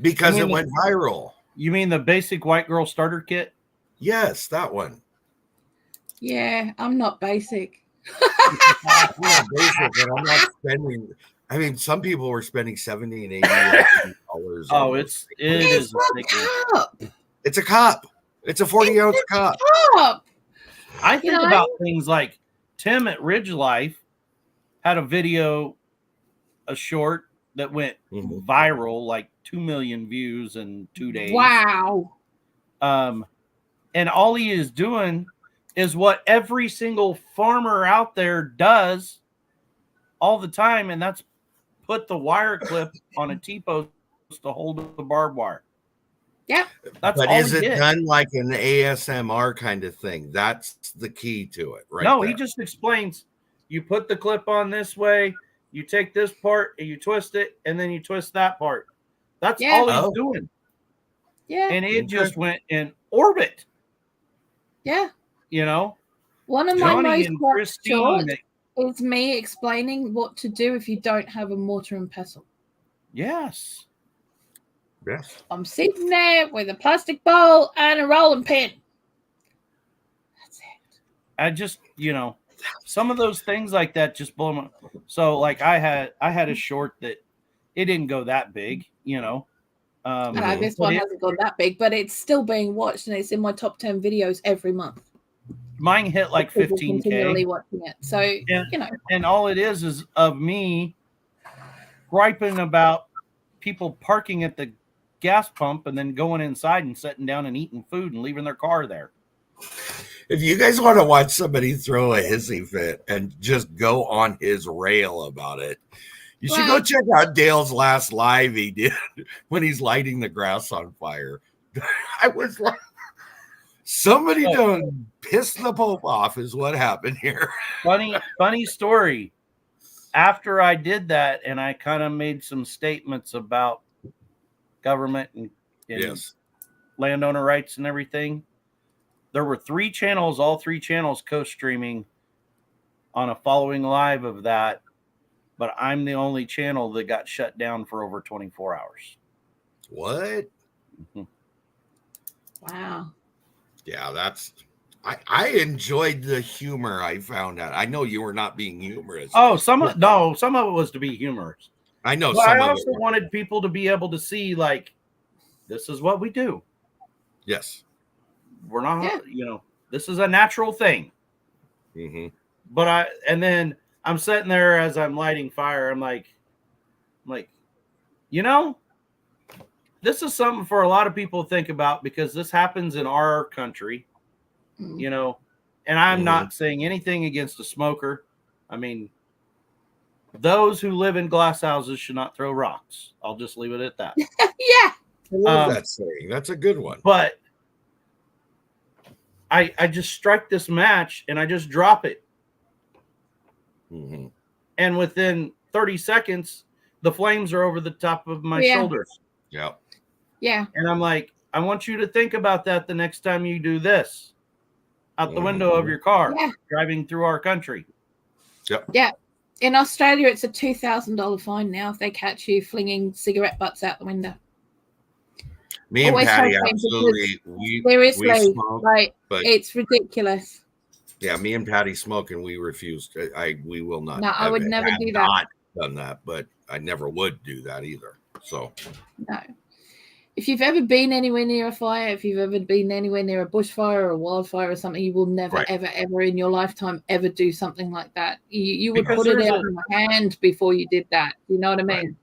Because it went viral. You mean the basic white girl starter kit? Yes, that one. Yeah, I'm not basic. I'm not basic, but I'm not spending. I mean, some people were spending $70 and $80. Oh, it is a cup. It's a cup. It's a 40-ounce cup. I think about things like Tim at Ridge Life had a video, a short that went viral, like 2 million views in 2 days. Wow. And all he is doing is what every single farmer out there does all the time, and that's put the wire clip on a T-post to hold the barbed wire. Yeah. But is it done like an ASMR kind of thing? That's the key to it, right? No, he just explains, you put the clip on this way, you take this part and you twist it, and then you twist that part. That's all he's doing. Yeah. And it just went in orbit. Yeah. One of my most watched shorts is me explaining what to do if you don't have a mortar and pestle. Yes. Yes. I'm sitting there with a plastic bowl and a rolling pin. That's it. I just, some of those things like that just blow my. So like I had a short that it didn't go that big, This one hasn't gone that big, but it's still being watched, and it's in my top 10 videos every month. Mine hit like 15K. Continually watching it. So, And all it is of me griping about people parking at the gas pump and then going inside and sitting down and eating food and leaving their car there. If you guys want to watch somebody throw a hissy fit and just go on his rail about it, you should go check out Dale's last live he did when he's lighting the grass on fire. I was like, somebody done pissed the Pope off is what happened here. Funny story. After I did that and I kind of made some statements about government and landowner rights and everything, there were 3 channels, all 3 channels co-streaming on a following live of that, but I'm the only channel that got shut down for over 24 hours. What? Wow. Yeah, I enjoyed the humor I found out. I know you were not being humorous. Oh, some of it was to be humorous. I know. But I also wanted people to be able to see, like, this is what we do. Yes. We're not, this is a natural thing. Mm-hmm. But then I'm sitting there as I'm lighting fire. I'm like, this is something for a lot of people to think about, because this happens in our country, and I'm not saying anything against a smoker. I mean, those who live in glass houses should not throw rocks. I'll just leave it at that. Yeah. I love that saying. That's a good one. But I just strike this match and I just drop it. Mm-hmm. And within 30 seconds, the flames are over the top of my shoulders. Yeah. Yeah. And I'm like, I want you to think about that the next time you do this out the window of your car driving through our country. Yep. Yeah. In Australia, it's a $2,000 fine now if they catch you flinging cigarette butts out the window. Me and Patty, absolutely. Seriously, but it's ridiculous. Yeah, me and Patty smoke, and we refused. We will not. No, I would never do that. Not done that, but I never would do that either. So no. If you've ever been anywhere near a fire, if you've ever been anywhere near a bushfire or a wildfire or something, you will never, ever, ever in your lifetime ever do something like that. You would put it out in your hand before you did that. You know what I mean?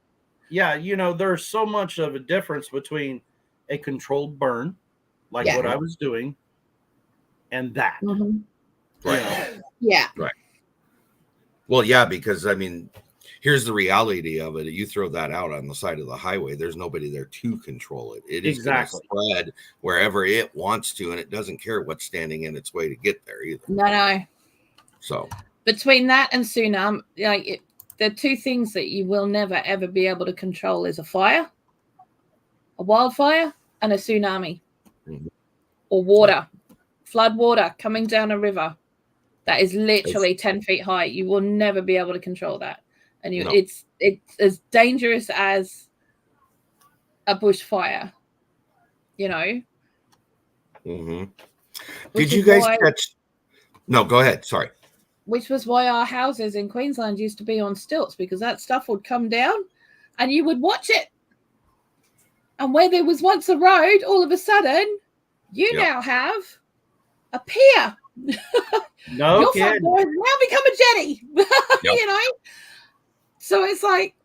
Yeah, there's so much of a difference between a controlled burn, like what I was doing, and that. Mm-hmm. Right. Yeah. Right. Well, yeah, because I mean, here's the reality of it. You throw that out on the side of the highway, there's nobody there to control it. It is going to spread wherever it wants to, and it doesn't care what's standing in its way to get there either. No. So between that and tsunami, the two things that you will never, ever be able to control is a fire, a wildfire, and a tsunami. Mm-hmm. Or water, flood water coming down a river that is literally 10 feet high. You will never be able to control that. And it's as dangerous as a bushfire, Mm-hmm. Did you guys catch? No, go ahead. Sorry. Which was why our houses in Queensland used to be on stilts, because that stuff would come down and you would watch it. And where there was once a road, all of a sudden, you now have a pier. No Your kidding. front door has now become a jetty. So it's like,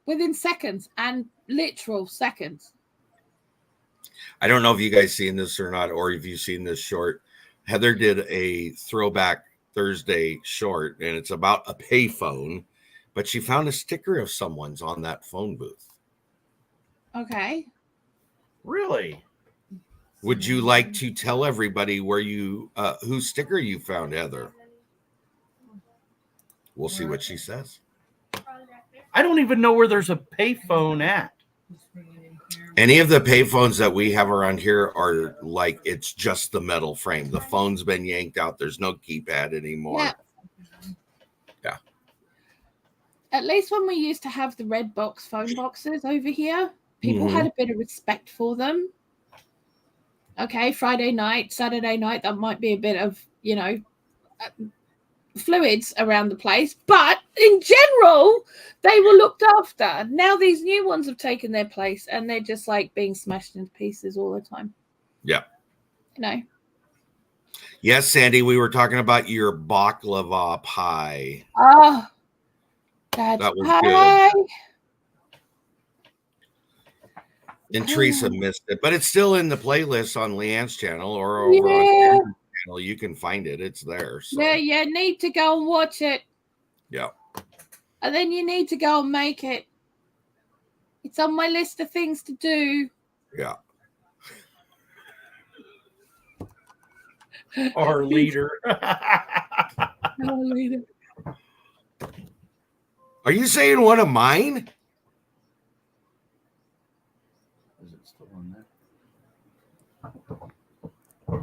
within seconds, and literal seconds. I don't know if you guys seen this or not, or if you've seen this short. Heather did a Throwback Thursday short, and it's about a payphone, but she found a sticker of someone's on that phone booth. Okay. Really? Would you like to tell everybody where you whose sticker you found, Heather? We'll see what she says. I don't even know where there's a payphone at. Any of the payphones that we have around here are like, it's just the metal frame. The phone's been yanked out. There's no keypad anymore. Yeah. At least when we used to have the red box phone boxes over here, people had a bit of respect for them. Okay, Friday night, Saturday night, that might be a bit of, fluids around the place, but in general they were looked after. Now these new ones have taken their place and they're just like being smashed into pieces all the time. Yes, Sandy, we were talking about your baklava pie. Oh, that was good. And Teresa missed it, but it's still in the playlist on Leanne's channel or over on Canva's channel. You can find it. It's there. So. Yeah, you need to go and watch it. Yeah. And then you need to go and make it. It's on my list of things to do. Yeah. Our leader. Our leader. Are you saying one of mine? Is it still on there?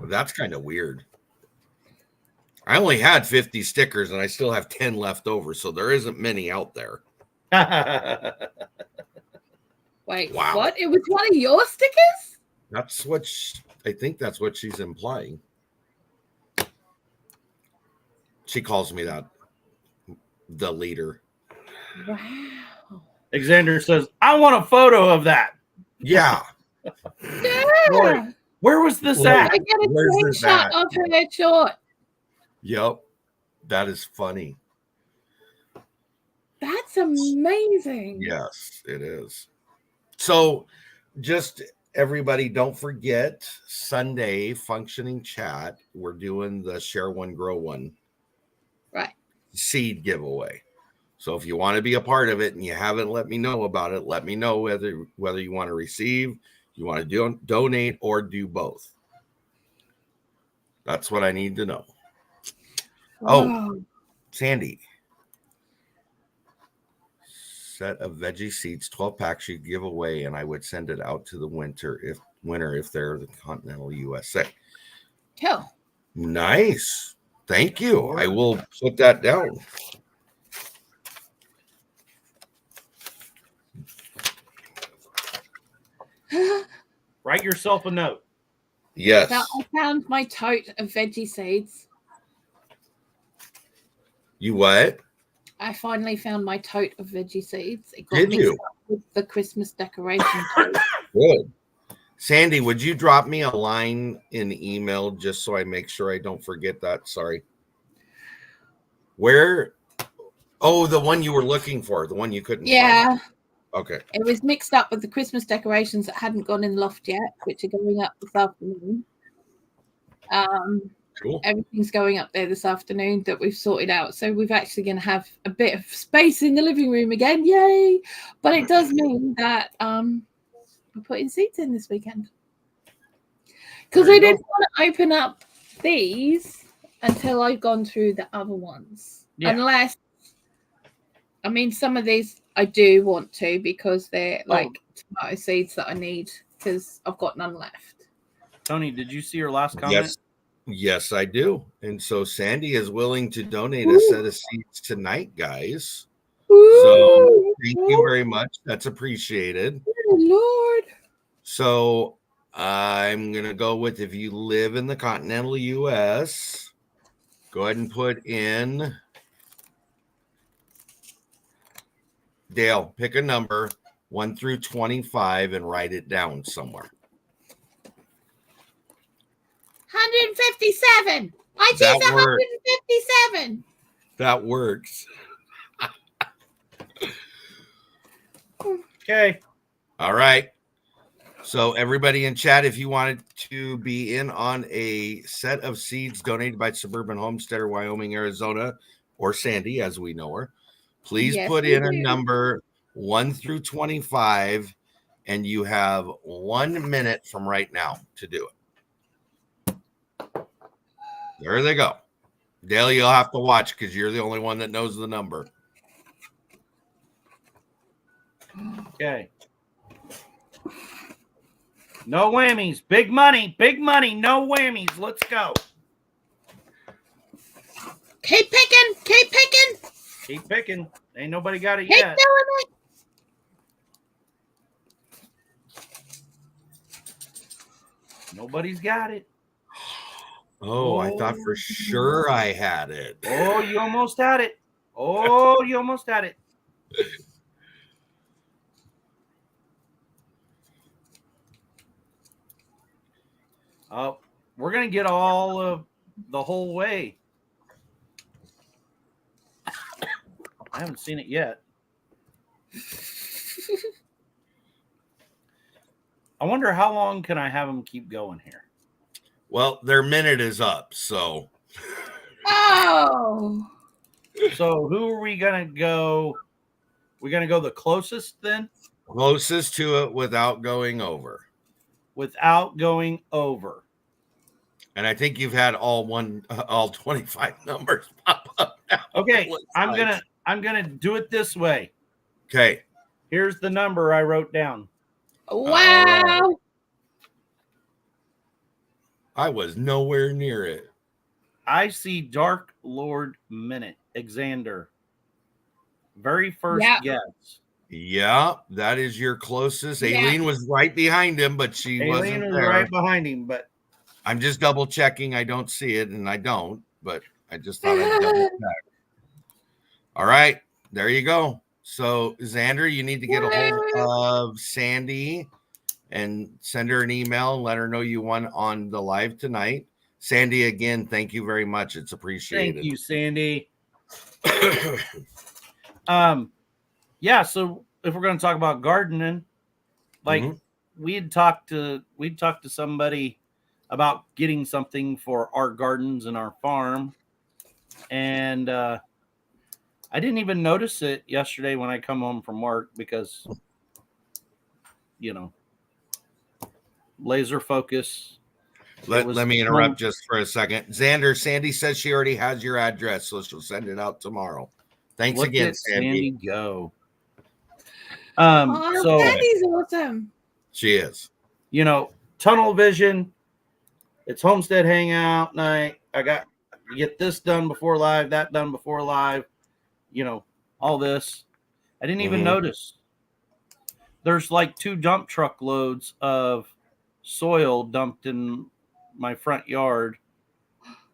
That's kind of weird. I only had 50 stickers and I still have 10 left over, so there isn't many out there. Wait, what? It was one of your stickers? That's what I think that's what she's implying. She calls me that, the leader. Wow. Alexander says, I want a photo of that. Yeah. Yeah. Where was this at? I get a screenshot of her short. Yep. That is funny. That's amazing. Yes, it is. So just everybody, don't forget Sunday functioning chat. We're doing the share one, grow one. Right. Seed giveaway. So if you want to be a part of it and you haven't let me know about it, let me know whether you want to receive, you want to donate, or do both. That's what I need to know. Wow. Oh, Sandy. Set of veggie seeds, 12 packs you give away, and I would send it out to the winner if they're the continental USA. Cool. Nice. Thank you. I will put that down. Write yourself a note. Yes. Now I found my tote of veggie seeds. You what? I finally found my tote of veggie seeds. It got Did mixed you? up with the Christmas decoration tote. Good. Sandy, would you drop me a line in email just so I make sure I don't forget that? Sorry. Where? Oh, the one you were looking for, the one you couldn't Yeah. find. Okay. It was mixed up with the Christmas decorations that hadn't gone in the loft yet, which are going up this afternoon. Cool. Everything's going up there this afternoon that we've sorted out. So we're actually going to have a bit of space in the living room again. Yay! But it does mean that we're putting seats in this weekend. Because I didn't want to open up these until I've gone through the other ones. Yeah. Unless, I mean, some of these I do want to because they're like tomato seeds that I need because I've got none left. Tony, did you see your last comment? Yes, I do. And so Sandy is willing to donate a set of seeds tonight, guys. So thank you very much. That's appreciated. Oh, Lord. So I'm going to go with, if you live in the continental U.S., go ahead and put in, Dale, pick a number 1 through 25 and write it down somewhere. 157. I choose 157. That works. Okay. All right. So everybody in chat, if you wanted to be in on a set of seeds donated by Suburban Homesteader, Wyoming, Arizona, or Sandy, as we know her, please put in a number 1 through 25, and you have 1 minute from right now to do it. There they go. Dale, you'll have to watch because you're the only one that knows the number. Okay. No whammies. Big money. Big money. No whammies. Let's go. Keep picking. Keep picking. Keep picking. Ain't nobody got it Keep yet. doing it. Nobody's got it. Oh, I thought for sure I had it. Oh, you almost had it. Oh, you almost had it. Oh, we're going to get all of the whole way. I haven't seen it yet. I wonder how long can I have them keep going here? Well, their minute is up, so. Oh. So who are we going to go? We're going to go the closest then? Closest to it without going over. Without going over. And I think you've had all 25 numbers pop up now. Okay, I'm gonna do it this way. Okay. Here's the number I wrote down. Wow. I was nowhere near it. I see Dark Lord Minute, Xander. Very first guess. Yeah, that is your closest. Aileen was right behind him, but she wasn't there. Right behind him, but I'm just double checking. I don't see it, and I don't, but I just thought I'd double check. All right, there you go. So, Xander, you need to get a hold of Sandy and send her an email and let her know you won on the live tonight. Sandy, again, thank you very much. It's appreciated. Thank you, Sandy. Yeah, so if we're going to talk about gardening, like we'd talked to somebody about getting something for our gardens and our farm, and I didn't even notice it yesterday when I come home from work because, you know, laser focus. Let me interrupt just for a second. Xander, Sandy says she already has your address, so she'll send it out tomorrow. Thanks again, Sandy. Go. So Sandy's awesome. She is. You know, tunnel vision. It's homestead hangout night. I got to get this done before live, that done before live. You know, all this. I didn't even notice. There's like 2 dump truck loads of soil dumped in my front yard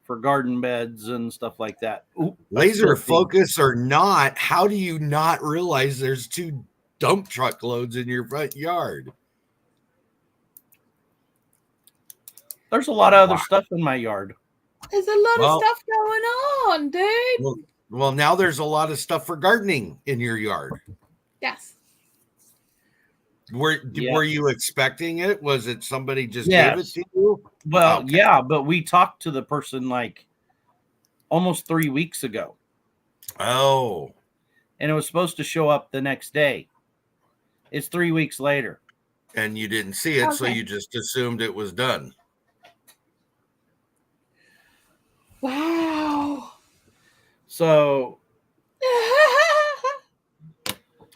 for garden beds and stuff like that. Ooh, laser focus or not, how do you not realize there's 2 dump truck loads in your front yard? There's a lot of other stuff in my yard. There's a lot of stuff going on, dude. Well, now there's a lot of stuff for gardening in your yard. Yes. Were you expecting it? Was it somebody just gave it to you? Well, yeah, but we talked to the person like almost 3 weeks ago. Oh. And it was supposed to show up the next day. It's 3 weeks later. And you didn't see it, so you just assumed it was done. Wow. So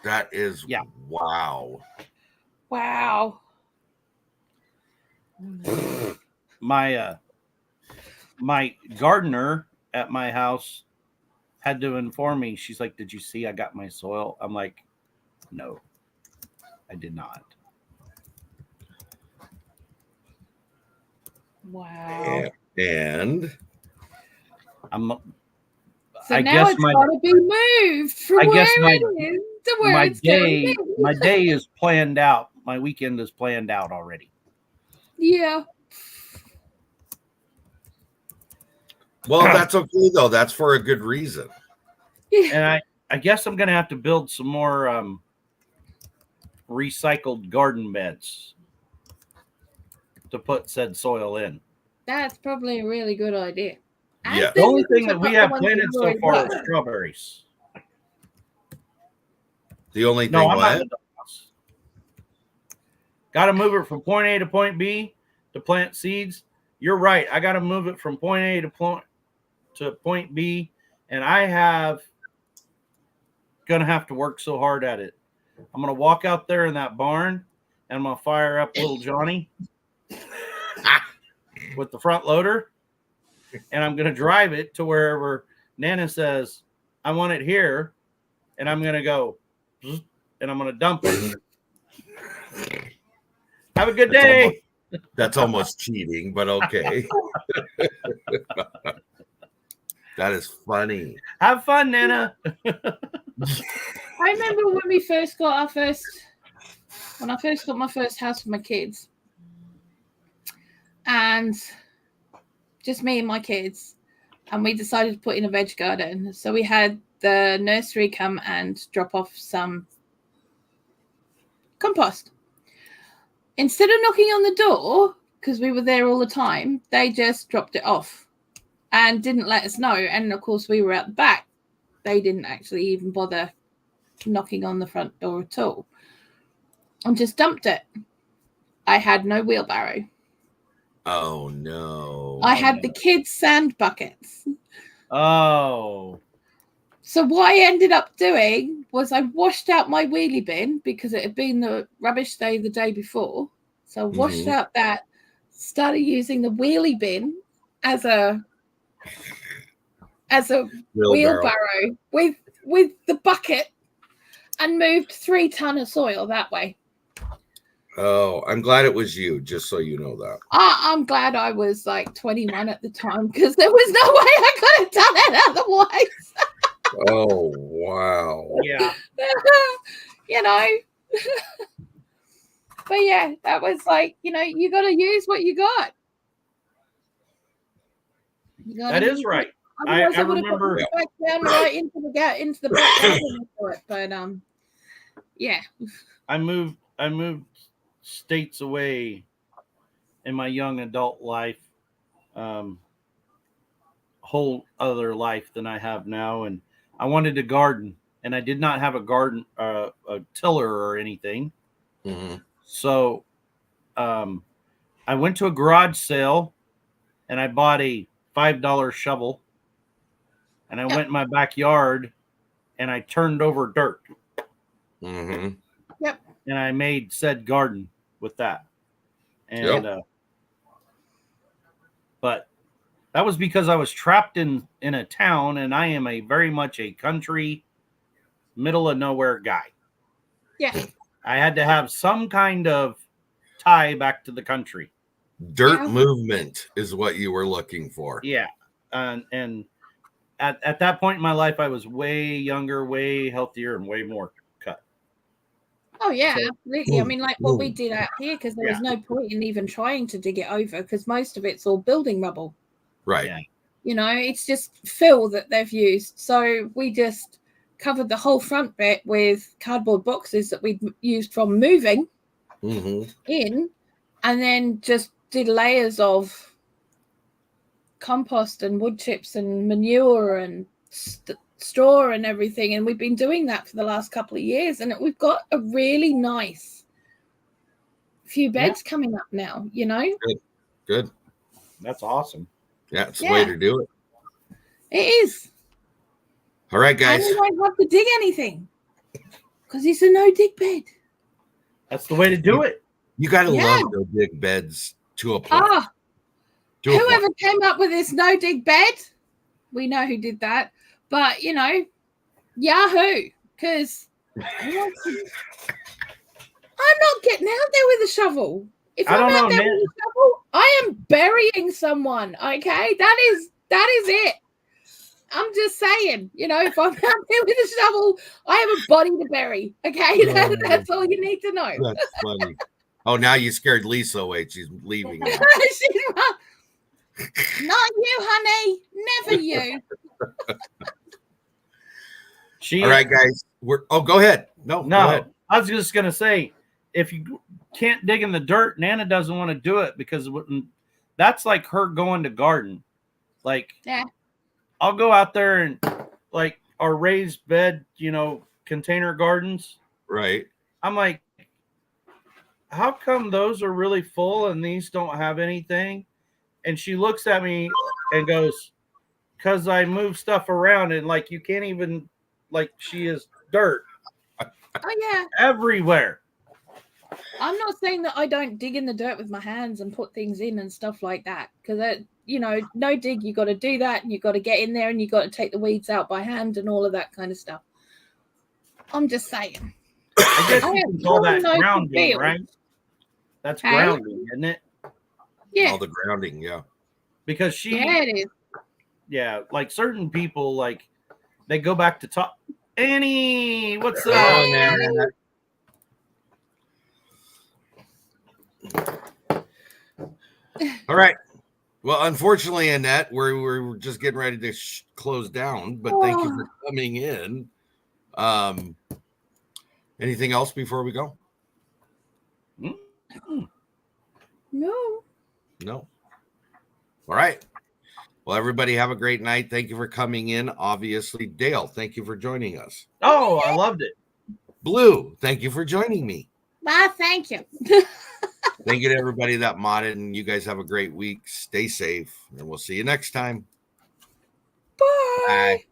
that is wow. Wow. My gardener at my house had to inform me. She's like, "Did you see I got my soil?" I'm like, "No, I did not." Wow. And so now it's got to be moved from where it is to where it's going. My day is planned out. My weekend is planned out already. Yeah. Well, that's okay though. That's for a good reason. Yeah. And I guess I'm gonna have to build some more recycled garden beds to put said soil in. That's probably a really good idea. Yeah. The only thing that we have planted so far is strawberries. The only thing what? Got to move it from point A to point B to plant seeds. You're right. I got to move it from point A to point B, and gonna have to work so hard at it. I'm gonna walk out there in that barn, and I'm gonna fire up little Johnny with the front loader, and I'm gonna drive it to wherever Nana says I want it here, and I'm gonna go, and I'm gonna dump it. Have a good day. That's almost cheating, but okay. That is funny. Have fun, Nana. I remember when we first got when I first got my first house for my kids, and just me and my kids, and we decided to put in a veg garden. So we had the nursery come and drop off some compost. Instead of knocking on the door, because we were there all the time, they just dropped it off and didn't let us know. And of course, we were out the back. They didn't actually even bother knocking on the front door at all, and just dumped it. I had no wheelbarrow. Oh no. I had the kids' sand buckets. Oh. So what I ended up doing was I washed out my wheelie bin because it had been the rubbish day the day before. So I washed out that, started using the wheelie bin as a wheelbarrow with the bucket, and moved 3 tons of soil that way. Oh, I'm glad it was you, just so you know that. I'm glad I was like 21 at the time, because there was no way I could have done it otherwise. Oh, wow. Yeah. You know. But yeah, that was like, you got to use what you got. That is right. I remember back down right into the back garden for it, but yeah. I moved states away in my young adult life, whole other life than I have now, and I wanted to garden, and I did not have a garden, a tiller or anything. Mm-hmm. So, I went to a garage sale, and I bought a $5 shovel, and I went in my backyard, and I turned over dirt. Mm-hmm. Yep. And I made said garden with that. And but that was because I was trapped in a town, and I am very much a country, middle of nowhere guy. Yeah. I had to have some kind of tie back to the country. Dirt movement is what you were looking for. Yeah. And at that point in my life, I was way younger, way healthier, and way more cut. Oh yeah, absolutely. I mean, like what we did out here, because there was no point in even trying to dig it over, because most of it's all building rubble. Right. Yeah. You know, it's just fill that they've used. So we just covered the whole front bit with cardboard boxes that we'd used from moving in, and then just did layers of compost and wood chips and manure and straw and everything, and we've been doing that for the last couple of years, and we've got a really nice few beds coming up now, you know. Good. That's awesome. Yeah, it's the way to do it. It is. All right, guys. And we won't have to dig anything because it's a no dig bed. That's the way to do it. You gotta love no dig beds to a point. Whoever came up with this no dig bed, we know who did that. But you know, Yahoo, because I'm not getting out there with a shovel. If I'm out there with a shovel, I am burying someone. Okay, that is it. I'm just saying, you know, if I'm out there with a shovel, I have a body to bury. Okay, that's all you need to know. That's funny. Oh, now you scared Lisa away. She's leaving. Now. Not you, honey. Never you. All right, guys. Go ahead. No. Go ahead. I was just gonna say, if you can't dig in the dirt, Nana doesn't want to do it because that's like her going to garden. Like, I'll go out there and like our raised bed, you know, container gardens. Right. I'm like, how come those are really full and these don't have anything? And she looks at me and goes, because I move stuff around and like you can't even, like, she is dirt. Oh yeah. Everywhere. I'm not saying that I don't dig in the dirt with my hands and put things in and stuff like that, because that, you know, no dig, you got to do that, and you got to get in there and you got to take the weeds out by hand and all of that kind of stuff. I'm just saying. I guess you can call that grounding, right? That's grounding, isn't it? Yeah. All the grounding, yeah. Because it is. Yeah, like certain people, like they go back to talk. Annie, what's up? All right. Well, unfortunately, Annette, we're just getting ready to close down, but thank you for coming in. Anything else before we go? No. All right. Well, everybody have a great night. Thank you for coming in. Obviously, Dale, thank you for joining us. Oh, I loved it. BLOO, thank you for joining me. Thank you. Thank you to everybody that modded, and you guys have a great week. Stay safe, and we'll see you next time. Bye. Bye.